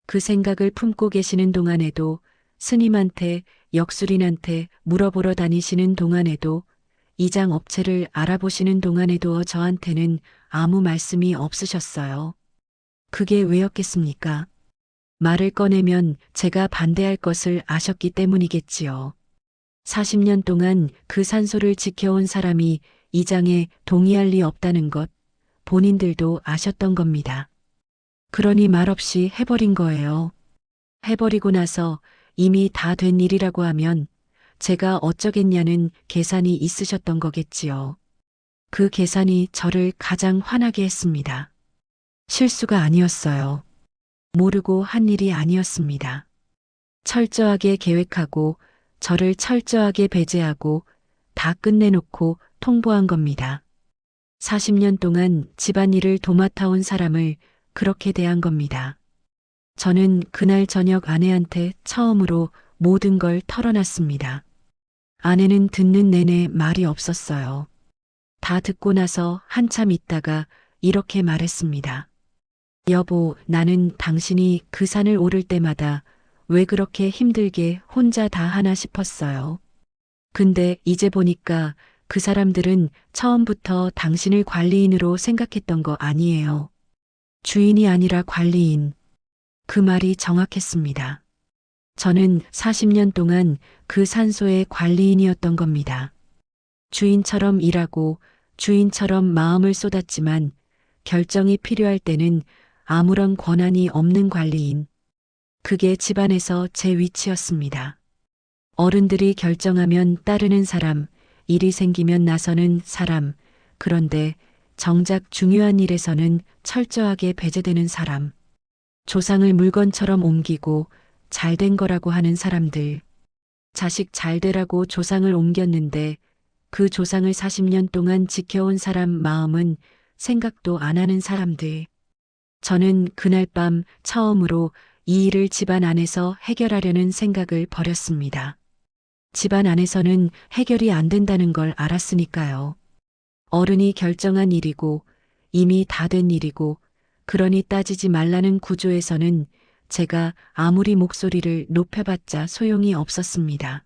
그 생각을 품고 계시는 동안에도 스님한테 역술인한테 물어보러 다니시는 동안에도 이장 업체를 알아보시는 동안에도 저한테는 아무 말씀이 없으셨어요. 그게 왜였겠습니까? 말을 꺼내면 제가 반대할 것을 아셨기 때문이겠지요. 40년 동안 그 산소를 지켜온 사람이 이장에 동의할 리 없다는 것 본인들도 아셨던 겁니다. 그러니 말없이 해버린 거예요. 해버리고 나서 이미 다 된 일이라고 하면 제가 어쩌겠냐는 계산이 있으셨던 거겠지요. 그 계산이 저를 가장 화나게 했습니다. 실수가 아니었어요. 모르고 한 일이 아니었습니다. 철저하게 계획하고 저를 철저하게 배제하고 다 끝내놓고 통보한 겁니다. 40년 동안 집안일을 도맡아온 사람을 그렇게 대한 겁니다. 저는 그날 저녁 아내한테 처음으로 모든 걸 털어놨습니다. 아내는 듣는 내내 말이 없었어요. 다 듣고 나서 한참 있다가 이렇게 말했습니다. 여보, 나는 당신이 그 산을 오를 때마다 왜 그렇게 힘들게 혼자 다 하나 싶었어요. 근데 이제 보니까 그 사람들은 처음부터 당신을 관리인으로 생각했던 거 아니에요. 주인이 아니라 관리인. 그 말이 정확했습니다. 저는 40년 동안 그 산소의 관리인이었던 겁니다. 주인처럼 일하고 주인처럼 마음을 쏟았지만 결정이 필요할 때는 아무런 권한이 없는 관리인. 그게 집안에서 제 위치였습니다. 어른들이 결정하면 따르는 사람, 일이 생기면 나서는 사람, 그런데 정작 중요한 일에서는 철저하게 배제되는 사람. 조상을 물건처럼 옮기고 잘된 거라고 하는 사람들. 자식 잘 되라고 조상을 옮겼는데 그 조상을 40년 동안 지켜온 사람 마음은 생각도 안 하는 사람들. 저는 그날 밤 처음으로 이 일을 집안 안에서 해결하려는 생각을 버렸습니다. 집안 안에서는 해결이 안 된다는 걸 알았으니까요. 어른이 결정한 일이고 이미 다 된 일이고 그러니 따지지 말라는 구조에서는 제가 아무리 목소리를 높여봤자 소용이 없었습니다.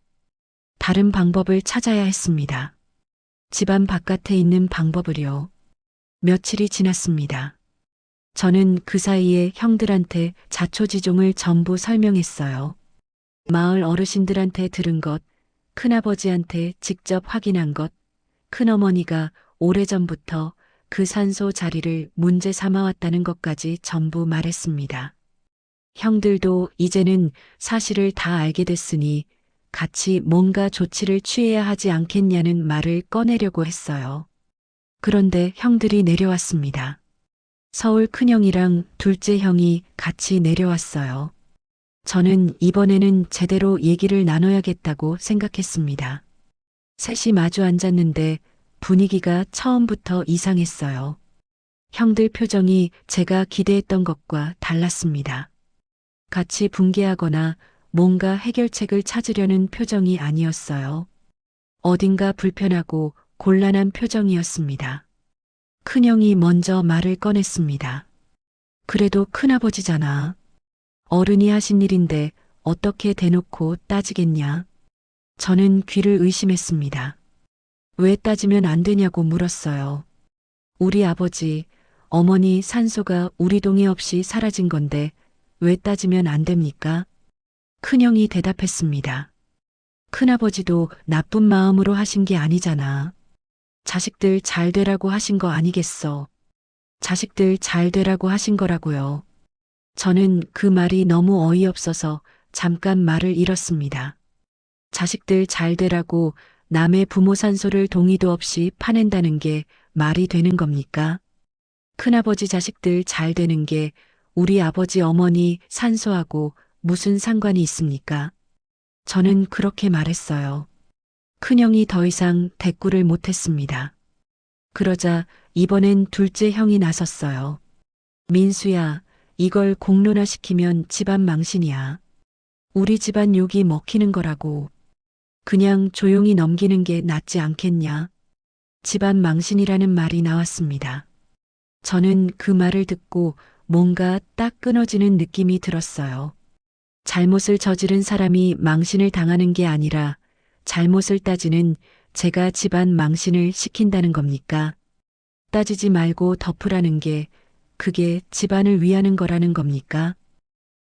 다른 방법을 찾아야 했습니다. 집안 바깥에 있는 방법을요. 며칠이 지났습니다. 저는 그 사이에 형들한테 자초지종을 전부 설명했어요. 마을 어르신들한테 들은 것, 큰아버지한테 직접 확인한 것, 큰어머니가 오래전부터 그 산소 자리를 문제 삼아왔다는 것까지 전부 말했습니다. 형들도 이제는 사실을 다 알게 됐으니 같이 뭔가 조치를 취해야 하지 않겠냐는 말을 꺼내려고 했어요. 그런데 형들이 내려왔습니다. 서울 큰형이랑 둘째 형이 같이 내려왔어요. 저는 이번에는 제대로 얘기를 나눠야겠다고 생각했습니다. 셋이 마주 앉았는데 분위기가 처음부터 이상했어요. 형들 표정이 제가 기대했던 것과 달랐습니다. 같이 분개하거나 뭔가 해결책을 찾으려는 표정이 아니었어요. 어딘가 불편하고 곤란한 표정이었습니다. 큰형이 먼저 말을 꺼냈습니다. 그래도 큰아버지잖아. 어른이 하신 일인데 어떻게 대놓고 따지겠냐? 저는 귀를 의심했습니다. 왜 따지면 안 되냐고 물었어요. 우리 아버지, 어머니 산소가 우리 동의 없이 사라진 건데 왜 따지면 안 됩니까? 큰형이 대답했습니다. 큰아버지도 나쁜 마음으로 하신 게 아니잖아. 자식들 잘 되라고 하신 거 아니겠어. 자식들 잘 되라고 하신 거라고요. 저는 그 말이 너무 어이없어서 잠깐 말을 잃었습니다. 자식들 잘 되라고 남의 부모 산소를 동의도 없이 파낸다는 게 말이 되는 겁니까? 큰아버지 자식들 잘 되는 게 우리 아버지 어머니 산소하고 무슨 상관이 있습니까? 저는 그렇게 말했어요. 큰형이 더 이상 대꾸를 못했습니다. 그러자 이번엔 둘째 형이 나섰어요. 민수야, 이걸 공론화시키면 집안 망신이야. 우리 집안 욕이 먹히는 거라고. 그냥 조용히 넘기는 게 낫지 않겠냐? 집안 망신이라는 말이 나왔습니다. 저는 그 말을 듣고 뭔가 딱 끊어지는 느낌이 들었어요. 잘못을 저지른 사람이 망신을 당하는 게 아니라 잘못을 따지는 제가 집안 망신을 시킨다는 겁니까? 따지지 말고 덮으라는 게 그게 집안을 위하는 거라는 겁니까?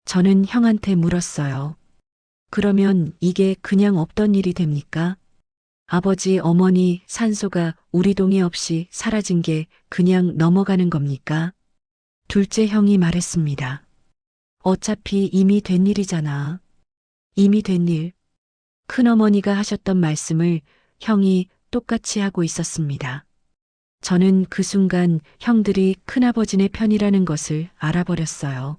저는 형한테 물었어요. 그러면 이게 그냥 없던 일이 됩니까? 아버지, 어머니 산소가 우리 동의 없이 사라진 게 그냥 넘어가는 겁니까? 둘째 형이 말했습니다. 어차피 이미 된 일이잖아. 이미 된 일. 큰어머니가 하셨던 말씀을 형이 똑같이 하고 있었습니다. 저는 그 순간 형들이 큰아버지네 편이라는 것을 알아버렸어요.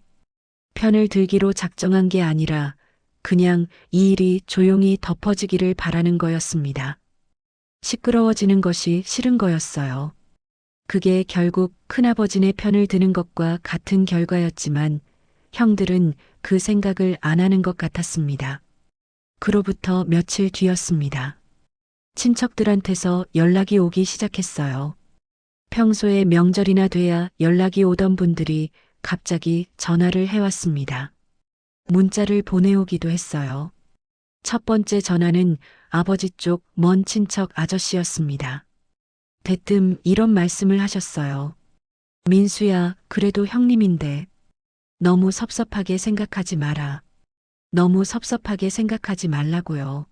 편을 들기로 작정한 게 아니라 그냥 이 일이 조용히 덮어지기를 바라는 거였습니다. 시끄러워지는 것이 싫은 거였어요. 그게 결국 큰아버지네 편을 드는 것과 같은 결과였지만 형들은 그 생각을 안 하는 것 같았습니다. 그로부터 며칠 뒤였습니다. 친척들한테서 연락이 오기 시작했어요. 평소에 명절이나 돼야 연락이 오던 분들이 갑자기 전화를 해왔습니다. 문자를 보내오기도 했어요. 첫 번째 전화는 아버지 쪽 먼 친척 아저씨였습니다. 대뜸 이런 말씀을 하셨어요. 민수야, 그래도 형님인데 너무 섭섭하게 생각하지 마라. 너무 섭섭하게 생각하지 말라고요.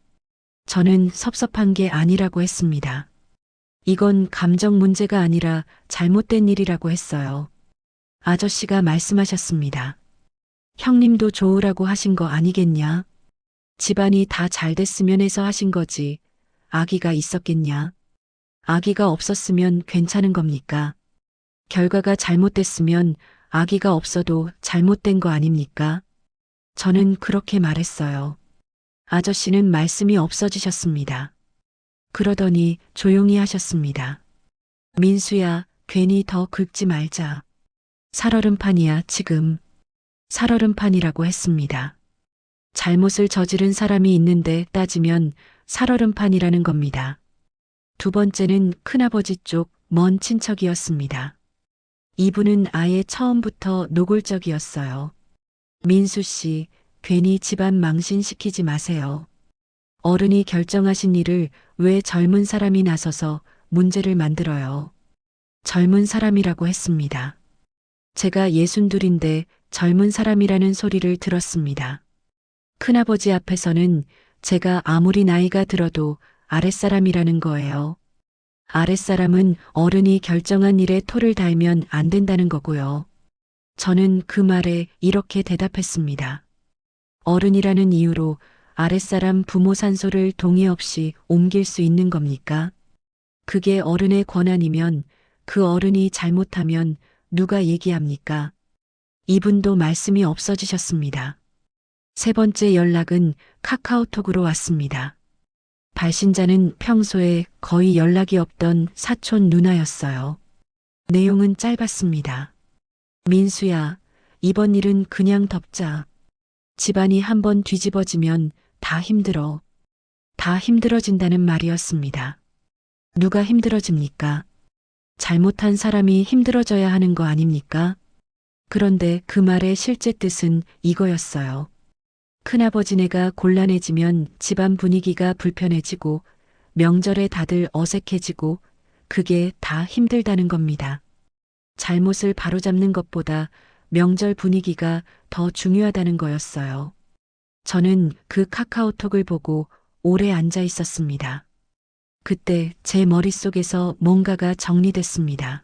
저는 섭섭한 게 아니라고 했습니다. 이건 감정 문제가 아니라 잘못된 일이라고 했어요. 아저씨가 말씀하셨습니다. 형님도 좋으라고 하신 거 아니겠냐? 집안이 다 잘 됐으면 해서 하신 거지. 아기가 있었겠냐? 아기가 없었으면 괜찮은 겁니까? 결과가 잘못됐으면 아기가 없어도 잘못된 거 아닙니까? 저는 그렇게 말했어요. 아저씨는 말씀이 없어지셨습니다. 그러더니 조용히 하셨습니다. 민수야, 괜히 더 긁지 말자. 살얼음판이야, 지금. 살얼음판이라고 했습니다. 잘못을 저지른 사람이 있는데 따지면 살얼음판이라는 겁니다. 두 번째는 큰아버지 쪽 먼 친척이었습니다. 이분은 아예 처음부터 노골적이었어요. 민수 씨, 괜히 집안 망신시키지 마세요. 어른이 결정하신 일을 왜 젊은 사람이 나서서 문제를 만들어요. 젊은 사람이라고 했습니다. 제가 62인데 젊은 사람이라는 소리를 들었습니다. 큰아버지 앞에서는 제가 아무리 나이가 들어도 아랫사람이라는 거예요. 아랫사람은 어른이 결정한 일에 토를 달면 안 된다는 거고요. 저는 그 말에 이렇게 대답했습니다. 어른이라는 이유로 아랫사람 부모 산소를 동의 없이 옮길 수 있는 겁니까? 그게 어른의 권한이면 그 어른이 잘못하면 누가 얘기합니까? 이분도 말씀이 없어지셨습니다. 세 번째 연락은 카카오톡으로 왔습니다. 발신자는 평소에 거의 연락이 없던 사촌 누나였어요. 내용은 짧았습니다. 민수야, 이번 일은 그냥 덮자. 집안이 한번 뒤집어지면 다 힘들어. 다 힘들어진다는 말이었습니다. 누가 힘들어집니까? 잘못한 사람이 힘들어져야 하는 거 아닙니까? 그런데 그 말의 실제 뜻은 이거였어요. 큰아버지네가 곤란해지면 집안 분위기가 불편해지고 명절에 다들 어색해지고 그게 다 힘들다는 겁니다. 잘못을 바로잡는 것보다 명절 분위기가 더 중요하다는 거였어요. 저는 그 카카오톡을 보고 오래 앉아 있었습니다. 그때 제 머릿속에서 뭔가가 정리됐습니다.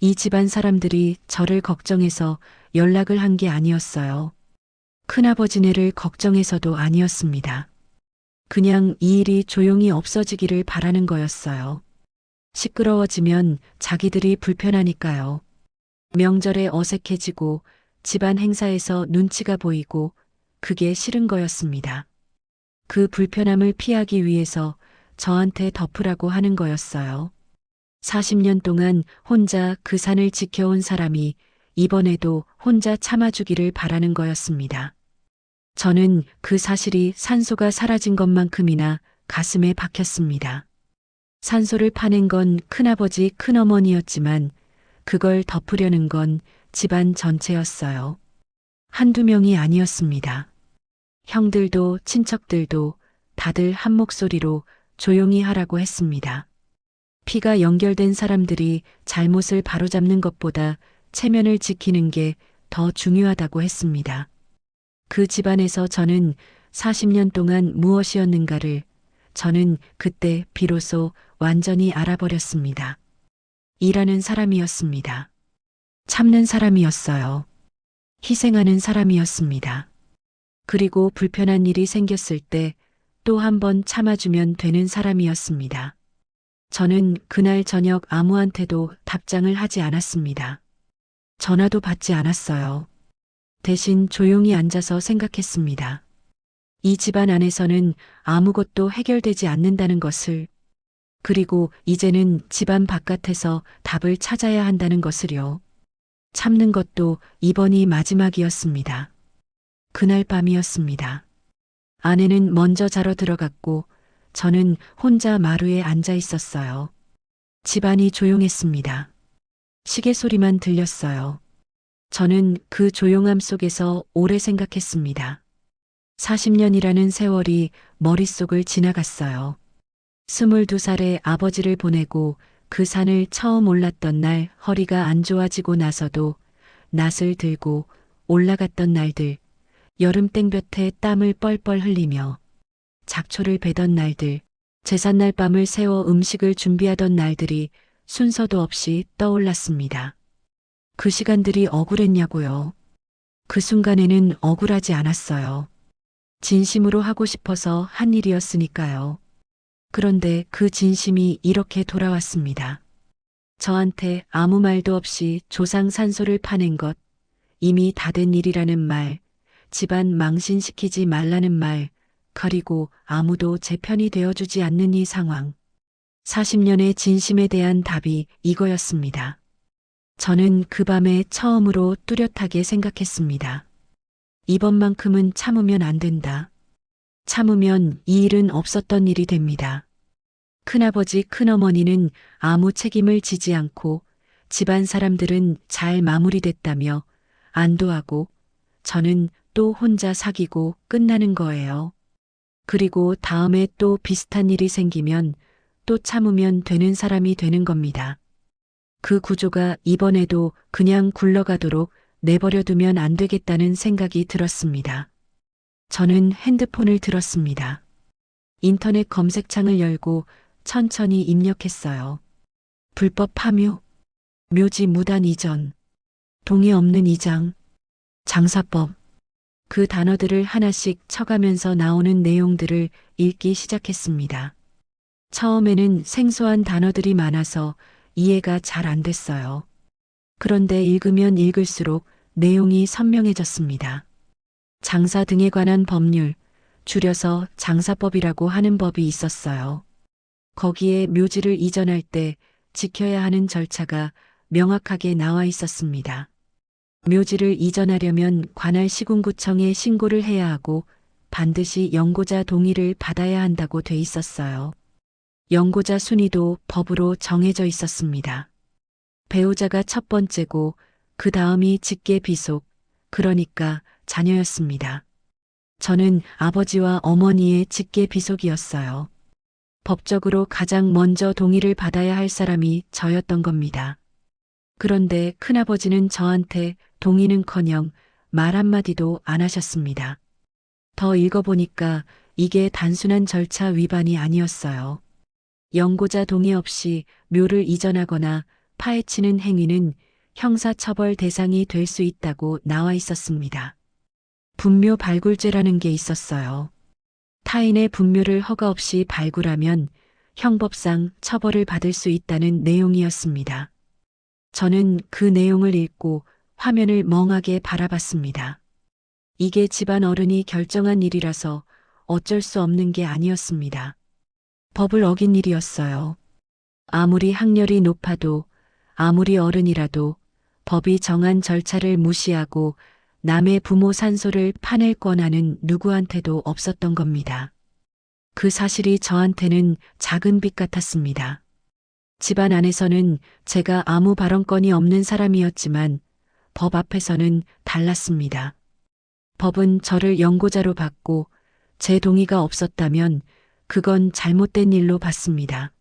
이 집안 사람들이 저를 걱정해서 연락을 한 게 아니었어요. 큰아버지네를 걱정해서도 아니었습니다. 그냥 이 일이 조용히 없어지기를 바라는 거였어요. 시끄러워지면 자기들이 불편하니까요. 명절에 어색해지고 집안 행사에서 눈치가 보이고 그게 싫은 거였습니다. 그 불편함을 피하기 위해서 저한테 덮으라고 하는 거였어요. 40년 동안 혼자 그 산을 지켜온 사람이 이번에도 혼자 참아주기를 바라는 거였습니다. 저는 그 사실이 산소가 사라진 것만큼이나 가슴에 박혔습니다. 산소를 파낸 건 큰아버지 큰어머니였지만 그걸 덮으려는 건 집안 전체였어요. 한두 명이 아니었습니다. 형들도 친척들도 다들 한 목소리로 조용히 하라고 했습니다. 피가 연결된 사람들이 잘못을 바로잡는 것보다 체면을 지키는 게 더 중요하다고 했습니다. 그 집안에서 저는 40년 동안 무엇이었는가를 저는 그때 비로소 완전히 알아버렸습니다. 일하는 사람이었습니다. 참는 사람이었어요. 희생하는 사람이었습니다. 그리고 불편한 일이 생겼을 때 또 한 번 참아주면 되는 사람이었습니다. 저는 그날 저녁 아무한테도 답장을 하지 않았습니다. 전화도 받지 않았어요. 대신 조용히 앉아서 생각했습니다. 이 집안 안에서는 아무것도 해결되지 않는다는 것을, 그리고 이제는 집안 바깥에서 답을 찾아야 한다는 것을요. 참는 것도 이번이 마지막이었습니다. 그날 밤이었습니다. 아내는 먼저 자러 들어갔고 저는 혼자 마루에 앉아 있었어요. 집안이 조용했습니다. 시계 소리만 들렸어요. 저는 그 조용함 속에서 오래 생각했습니다. 40년이라는 세월이 머릿속을 지나갔어요. 22살에 아버지를 보내고 그 산을 처음 올랐던 날 허리가 안 좋아지고 나서도 낫을 들고 올라갔던 날들, 여름 땡볕에 땀을 뻘뻘 흘리며 작초를 베던 날들, 제삿날 밤을 새워 음식을 준비하던 날들이 순서도 없이 떠올랐습니다. 그 시간들이 억울했냐고요. 그 순간에는 억울하지 않았어요. 진심으로 하고 싶어서 한 일이었으니까요. 그런데 그 진심이 이렇게 돌아왔습니다. 저한테 아무 말도 없이 조상 산소를 파낸 것, 이미 다 된 일이라는 말, 집안 망신시키지 말라는 말, 그리고 아무도 제 편이 되어주지 않는 이 상황. 40년의 진심에 대한 답이 이거였습니다. 저는 그 밤에 처음으로 뚜렷하게 생각했습니다. 이번만큼은 참으면 안 된다. 참으면 이 일은 없었던 일이 됩니다. 큰아버지 큰어머니는 아무 책임을 지지 않고 집안 사람들은 잘 마무리됐다며 안도하고 저는 또 혼자 사귀고 끝나는 거예요. 그리고 다음에 또 비슷한 일이 생기면 또 참으면 되는 사람이 되는 겁니다. 그 구조가 이번에도 그냥 굴러가도록 내버려두면 안 되겠다는 생각이 들었습니다. 저는 핸드폰을 들었습니다. 인터넷 검색창을 열고 천천히 입력했어요. 불법 파묘, 묘지 무단 이전, 동의 없는 이장, 장사법. 그 단어들을 하나씩 쳐가면서 나오는 내용들을 읽기 시작했습니다. 처음에는 생소한 단어들이 많아서 이해가 잘 안 됐어요. 그런데 읽으면 읽을수록 내용이 선명해졌습니다. 장사 등에 관한 법률, 줄여서 장사법이라고 하는 법이 있었어요. 거기에 묘지를 이전할 때 지켜야 하는 절차가 명확하게 나와 있었습니다. 묘지를 이전하려면 관할 시군구청에 신고를 해야 하고 반드시 연고자 동의를 받아야 한다고 돼 있었어요. 연고자 순위도 법으로 정해져 있었습니다. 배우자가 첫 번째고 그 다음이 직계 비속, 그러니까 자녀였습니다. 저는 아버지와 어머니의 직계 비속이었어요. 법적으로 가장 먼저 동의를 받아야 할 사람이 저였던 겁니다. 그런데 큰아버지는 저한테 동의는커녕 말 한마디도 안 하셨습니다. 더 읽어보니까 이게 단순한 절차 위반이 아니었어요. 연고자 동의 없이 묘를 이전하거나 파헤치는 행위는 형사처벌 대상이 될 수 있다고 나와 있었습니다. 분묘 발굴죄라는 게 있었어요. 타인의 분묘를 허가 없이 발굴하면 형법상 처벌을 받을 수 있다는 내용이었습니다. 저는 그 내용을 읽고 화면을 멍하게 바라봤습니다. 이게 집안 어른이 결정한 일이라서 어쩔 수 없는 게 아니었습니다. 법을 어긴 일이었어요. 아무리 학렬이 높아도 아무리 어른이라도 법이 정한 절차를 무시하고 남의 부모 산소를 파낼 권한은 누구한테도 없었던 겁니다. 그 사실이 저한테는 작은 빚 같았습니다. 집안 안에서는 제가 아무 발언권이 없는 사람이었지만 법 앞에서는 달랐습니다. 법은 저를 연고자로 봤고 제 동의가 없었다면 그건 잘못된 일로 봤습니다.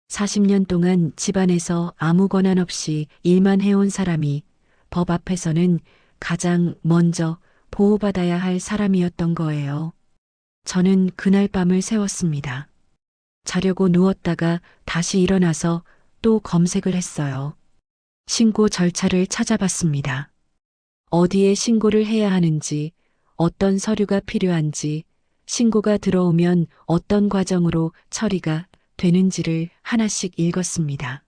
40년 동안 집안에서 아무 권한 없이 일만 해온 사람이 법 앞에서는 가장 먼저 보호받아야 할 사람이었던 거예요. 저는 그날 밤을 새웠습니다. 자려고 누웠다가 다시 일어나서 또 검색을 했어요. 신고 절차를 찾아봤습니다. 어디에 신고를 해야 하는지, 어떤 서류가 필요한지, 신고가 들어오면 어떤 과정으로 처리가 되는지를 하나씩 읽었습니다.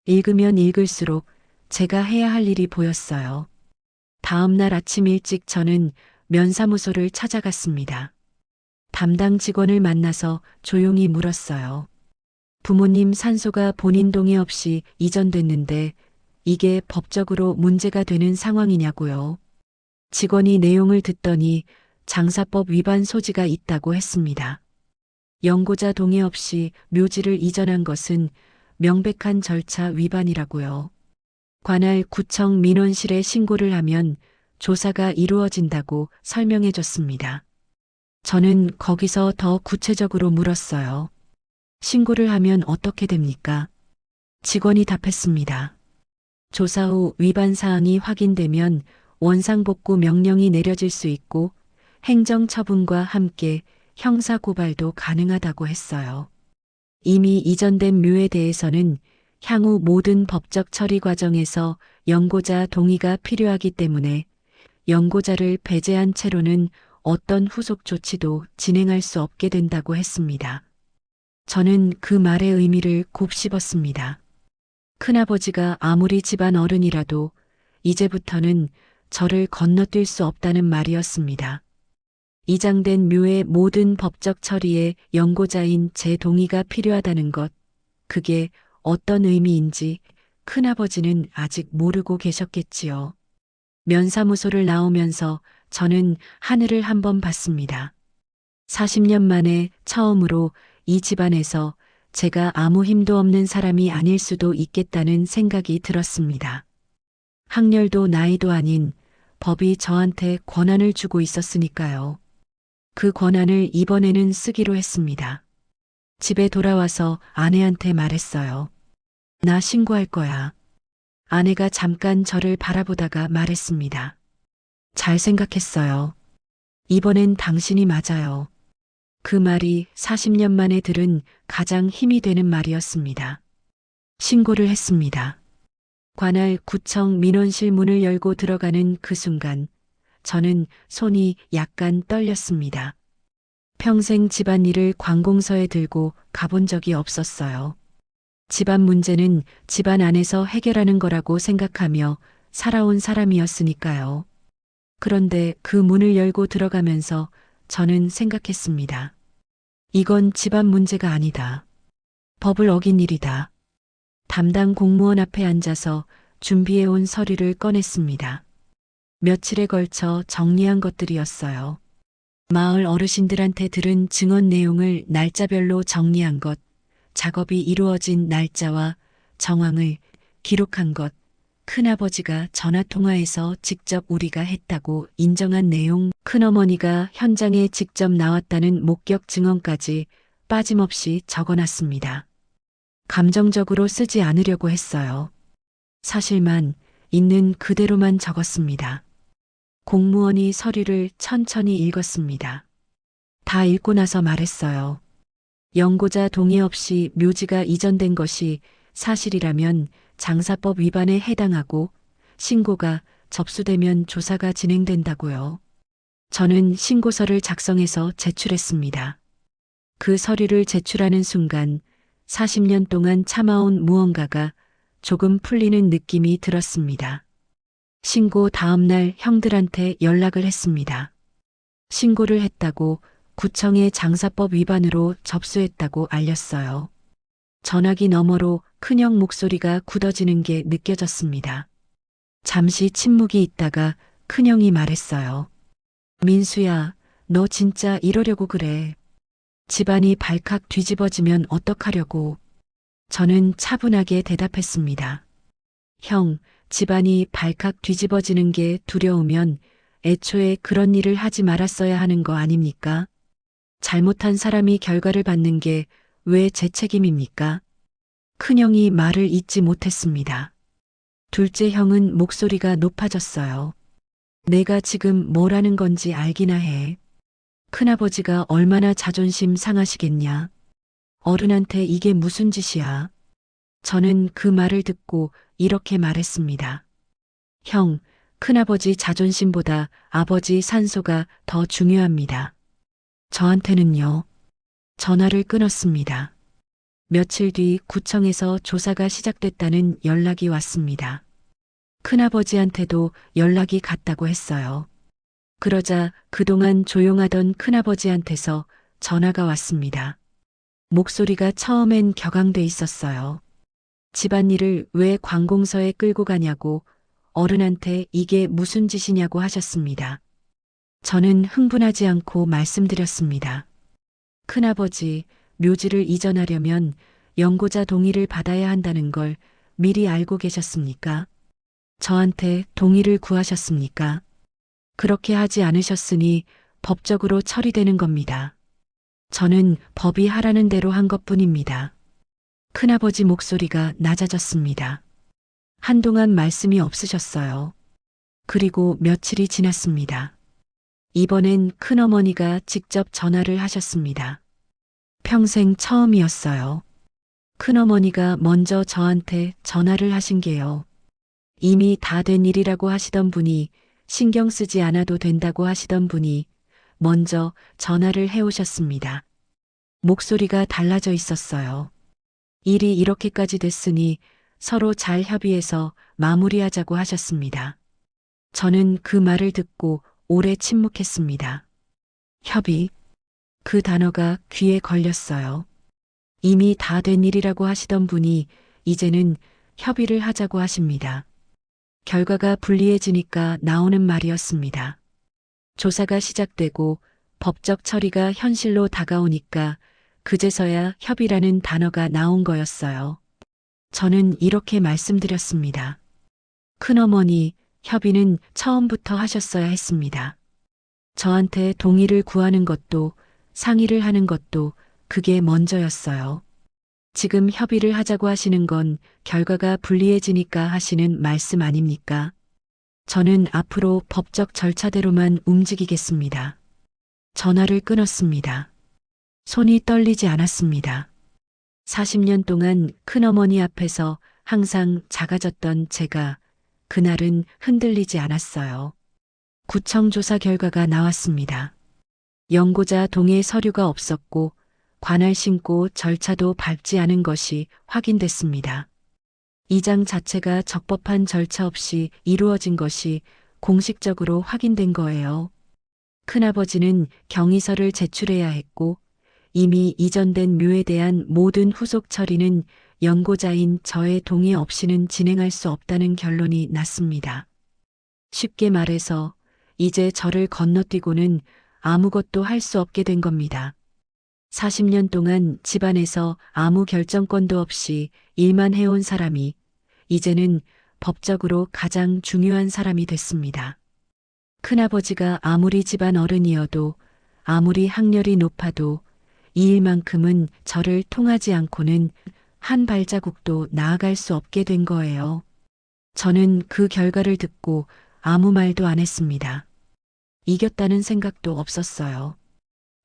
읽으면 읽을수록 제가 해야 할 일이 보였어요. 다음 날 아침 일찍 저는 면사무소를 찾아갔습니다. 담당 직원을 만나서 조용히 물었어요. 부모님 산소가 본인 동의 없이 이전됐는데 이게 법적으로 문제가 되는 상황이냐고요. 직원이 내용을 듣더니 장사법 위반 소지가 있다고 했습니다. 연고자 동의 없이 묘지를 이전한 것은 명백한 절차 위반이라고요. 관할 구청 민원실에 신고를 하면 조사가 이루어진다고 설명해 줬습니다. 저는 거기서 더 구체적으로 물었어요. 신고를 하면 어떻게 됩니까? 직원이 답했습니다. 조사 후 위반 사항이 확인되면 원상복구 명령이 내려질 수 있고 행정처분과 함께 형사고발도 가능하다고 했어요. 이미 이전된 묘에 대해서는 향후 모든 법적 처리 과정에서 연고자 동의가 필요하기 때문에 연고자를 배제한 채로는 어떤 후속 조치도 진행할 수 없게 된다고 했습니다. 저는 그 말의 의미를 곱씹었습니다. 큰아버지가 아무리 집안 어른이라도 이제부터는 저를 건너뛸 수 없다는 말이었습니다. 이장된 묘의 모든 법적 처리에 연고자인 제 동의가 필요하다는 것, 그게 어떤 의미인지 큰아버지는 아직 모르고 계셨겠지요. 면사무소를 나오면서 저는 하늘을 한번 봤습니다. 40년 만에 처음으로 이 집안에서 제가 아무 힘도 없는 사람이 아닐 수도 있겠다는 생각이 들었습니다. 학렬도 나이도 아닌 법이 저한테 권한을 주고 있었으니까요. 그 권한을 이번에는 쓰기로 했습니다. 집에 돌아와서 아내한테 말했어요. 나 신고할 거야. 아내가 잠깐 저를 바라보다가 말했습니다. 잘 생각했어요. 이번엔 당신이 맞아요. 그 말이 40년 만에 들은 가장 힘이 되는 말이었습니다. 신고를 했습니다. 관할 구청 민원실 문을 열고 들어가는 그 순간 저는 손이 약간 떨렸습니다. 평생 집안일을 관공서에 들고 가본 적이 없었어요. 집안 문제는 집안 안에서 해결하는 거라고 생각하며 살아온 사람이었으니까요. 그런데 그 문을 열고 들어가면서 저는 생각했습니다. 이건 집안 문제가 아니다. 법을 어긴 일이다. 담당 공무원 앞에 앉아서 준비해온 서류를 꺼냈습니다. 며칠에 걸쳐 정리한 것들이었어요. 마을 어르신들한테 들은 증언 내용을 날짜별로 정리한 것, 작업이 이루어진 날짜와 정황을 기록한 것, 큰아버지가 전화통화해서 직접 우리가 했다고 인정한 내용, 큰어머니가 현장에 직접 나왔다는 목격 증언까지 빠짐없이 적어놨습니다. 감정적으로 쓰지 않으려고 했어요. 사실만 있는 그대로만 적었습니다. 공무원이 서류를 천천히 읽었습니다. 다 읽고 나서 말했어요. 연고자 동의 없이 묘지가 이전된 것이 사실이라면 장사법 위반에 해당하고 신고가 접수되면 조사가 진행된다고요. 저는 신고서를 작성해서 제출했습니다. 그 서류를 제출하는 순간 40년 동안 참아온 무언가가 조금 풀리는 느낌이 들었습니다. 신고 다음 날 형들한테 연락을 했습니다. 신고를 했다고 구청에 장사법 위반으로 접수했다고 알렸어요. 전화기 너머로 큰형 목소리가 굳어지는 게 느껴졌습니다. 잠시 침묵이 있다가 큰형이 말했어요. 민수야, 너 진짜 이러려고 그래. 집안이 발칵 뒤집어지면 어떡하려고. 저는 차분하게 대답했습니다. 형, 집안이 발칵 뒤집어지는 게 두려우면 애초에 그런 일을 하지 말았어야 하는 거 아닙니까? 잘못한 사람이 결과를 받는 게 왜 제 책임입니까? 큰형이 말을 잇지 못했습니다. 둘째 형은 목소리가 높아졌어요. 내가 지금 뭘 하는 건지 알기나 해. 큰아버지가 얼마나 자존심 상하시겠냐. 어른한테 이게 무슨 짓이야. 저는 그 말을 듣고 이렇게 말했습니다. 형, 큰아버지 자존심보다 아버지 산소가 더 중요합니다. 저한테는요. 전화를 끊었습니다. 며칠 뒤 구청에서 조사가 시작됐다는 연락이 왔습니다. 큰아버지한테도 연락이 갔다고 했어요. 그러자 그동안 조용하던 큰아버지한테서 전화가 왔습니다. 목소리가 처음엔 격앙돼 있었어요. 집안일을 왜 관공서에 끌고 가냐고 어른한테 이게 무슨 짓이냐고 하셨습니다. 저는 흥분하지 않고 말씀드렸습니다. 큰아버지, 묘지를 이전하려면 연고자 동의를 받아야 한다는 걸 미리 알고 계셨습니까? 저한테 동의를 구하셨습니까? 그렇게 하지 않으셨으니 법적으로 처리되는 겁니다. 저는 법이 하라는 대로 한 것뿐입니다. 큰아버지 목소리가 낮아졌습니다. 한동안 말씀이 없으셨어요. 그리고 며칠이 지났습니다. 이번엔 큰어머니가 직접 전화를 하셨습니다. 평생 처음이었어요. 큰어머니가 먼저 저한테 전화를 하신 게요. 이미 다 된 일이라고 하시던 분이 신경 쓰지 않아도 된다고 하시던 분이 먼저 전화를 해오셨습니다. 목소리가 달라져 있었어요. 일이 이렇게까지 됐으니 서로 잘 협의해서 마무리하자고 하셨습니다. 저는 그 말을 듣고 오래 침묵했습니다. 협의. 그 단어가 귀에 걸렸어요. 이미 다 된 일이라고 하시던 분이 이제는 협의를 하자고 하십니다. 결과가 불리해지니까 나오는 말이었습니다. 조사가 시작되고 법적 처리가 현실로 다가오니까 그제서야 협의라는 단어가 나온 거였어요. 저는 이렇게 말씀드렸습니다. 큰어머니, 협의는 처음부터 하셨어야 했습니다. 저한테 동의를 구하는 것도 상의를 하는 것도 그게 먼저였어요. 지금 협의를 하자고 하시는 건 결과가 불리해지니까 하시는 말씀 아닙니까? 저는 앞으로 법적 절차대로만 움직이겠습니다. 전화를 끊었습니다. 손이 떨리지 않았습니다. 40년 동안 큰어머니 앞에서 항상 작아졌던 제가 그날은 흔들리지 않았어요. 구청 조사 결과가 나왔습니다. 연고자 동의 서류가 없었고 관할 신고 절차도 밟지 않은 것이 확인됐습니다. 이장 자체가 적법한 절차 없이 이루어진 것이 공식적으로 확인된 거예요. 큰아버지는 경위서를 제출해야 했고 이미 이전된 묘에 대한 모든 후속 처리는 연고자인 저의 동의 없이는 진행할 수 없다는 결론이 났습니다. 쉽게 말해서 이제 저를 건너뛰고는 아무것도 할 수 없게 된 겁니다. 40년 동안 집안에서 아무 결정권도 없이 일만 해온 사람이 이제는 법적으로 가장 중요한 사람이 됐습니다. 큰아버지가 아무리 집안 어른이어도 아무리 학렬이 높아도 이 일만큼은 저를 통하지 않고는 한 발자국도 나아갈 수 없게 된 거예요. 저는 그 결과를 듣고 아무 말도 안 했습니다. 이겼다는 생각도 없었어요.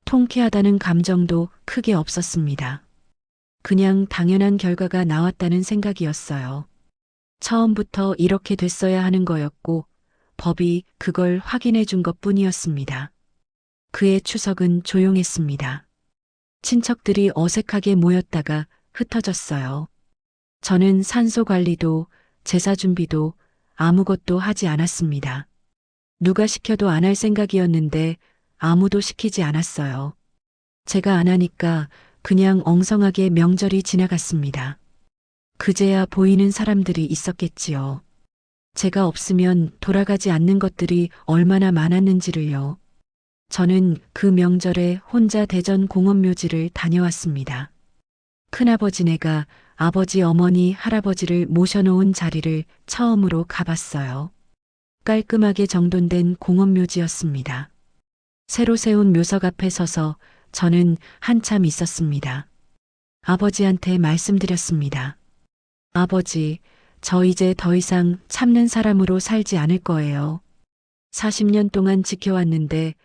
통쾌하다는 감정도 크게 없었습니다. 그냥 당연한 결과가 나왔다는 생각이었어요. 처음부터 이렇게 됐어야 하는 거였고 법이 그걸 확인해 준 것뿐이었습니다. 그의 추석은 조용했습니다. 친척들이 어색하게 모였다가 흩어졌어요. 저는 산소 관리도 제사 준비도 아무것도 하지 않았습니다. 누가 시켜도 안 할 생각이었는데 아무도 시키지 않았어요. 제가 안 하니까 그냥 엉성하게 명절이 지나갔습니다. 그제야 보이는 사람들이 있었겠지요. 제가 없으면 돌아가지 않는 것들이 얼마나 많았는지를요. 저는 그 명절에 혼자 대전 공원묘지를 다녀왔습니다. 큰아버지네가 아버지, 어머니, 할아버지를 모셔놓은 자리를 처음으로 가봤어요. 깔끔하게 정돈된 공원묘지였습니다. 새로 세운 묘석 앞에 서서 저는 한참 있었습니다. 아버지한테 말씀드렸습니다. 아버지, 저 이제 더 이상 참는 사람으로 살지 않을 거예요. 40년 동안 지켜왔는데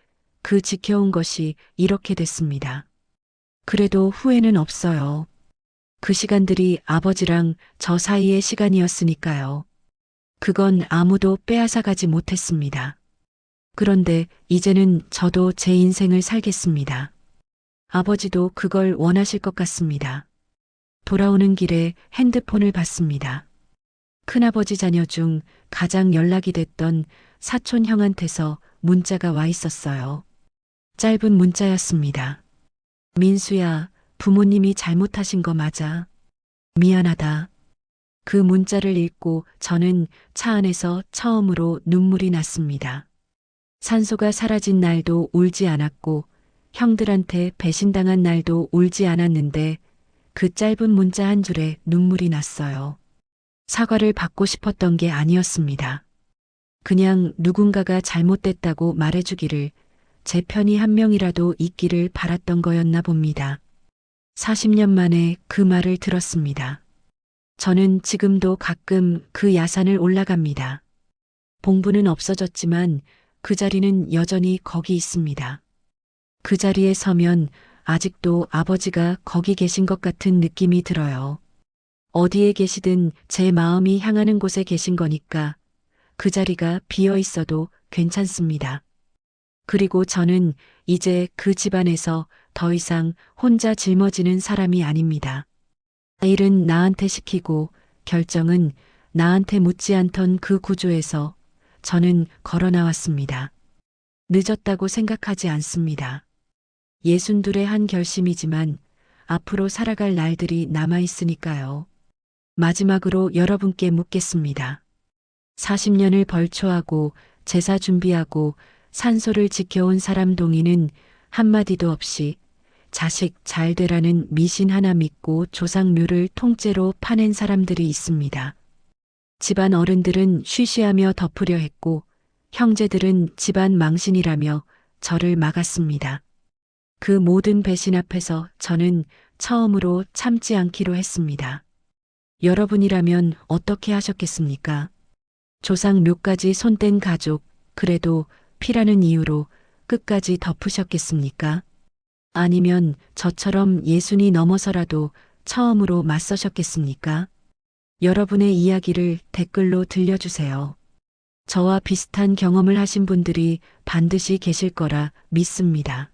그 지켜온 것이 이렇게 됐습니다. 그래도 후회는 없어요. 그 시간들이 아버지랑 저 사이의 시간이었으니까요. 그건 아무도 빼앗아가지 못했습니다. 그런데 이제는 저도 제 인생을 살겠습니다. 아버지도 그걸 원하실 것 같습니다. 돌아오는 길에 핸드폰을 봤습니다. 큰아버지 자녀 중 가장 연락이 됐던 사촌 형한테서 문자가 와 있었어요. 짧은 문자였습니다. 민수야, 부모님이 잘못하신 거 맞아. 미안하다. 그 문자를 읽고 저는 차 안에서 처음으로 눈물이 났습니다. 산소가 사라진 날도 울지 않았고 형들한테 배신당한 날도 울지 않았는데 그 짧은 문자 한 줄에 눈물이 났어요. 사과를 받고 싶었던 게 아니었습니다. 그냥 누군가가 잘못됐다고 말해주기를, 제 편이 한 명이라도 있기를 바랐던 거였나 봅니다. 40년 만에 그 말을 들었습니다. 저는 지금도 가끔 그 야산을 올라갑니다. 봉부는 없어졌지만 그 자리는 여전히 거기 있습니다. 그 자리에 서면 아직도 아버지가 거기 계신 것 같은 느낌이 들어요. 어디에 계시든 제 마음이 향하는 곳에 계신 거니까 그 자리가 비어 있어도 괜찮습니다. 그리고 저는 이제 그 집안에서 더 이상 혼자 짊어지는 사람이 아닙니다. 일은 나한테 시키고 결정은 나한테 묻지 않던 그 구조에서 저는 걸어 나왔습니다. 늦었다고 생각하지 않습니다. 62의 한 결심이지만 앞으로 살아갈 날들이 남아있으니까요. 마지막으로 여러분께 묻겠습니다. 40년을 벌초하고 제사 준비하고 산소를 지켜온 사람 동의는 한마디도 없이 자식 잘 되라는 미신 하나 믿고 조상묘를 통째로 파낸 사람들이 있습니다. 집안 어른들은 쉬쉬하며 덮으려 했고 형제들은 집안 망신이라며 저를 막았습니다. 그 모든 배신 앞에서 저는 처음으로 참지 않기로 했습니다. 여러분이라면 어떻게 하셨겠습니까? 조상묘까지 손댄 가족, 그래도 피라는 이유로 끝까지 덮으셨겠습니까? 아니면 저처럼 예순이 넘어서라도 처음으로 맞서셨겠습니까? 여러분의 이야기를 댓글로 들려주세요. 저와 비슷한 경험을 하신 분들이 반드시 계실 거라 믿습니다.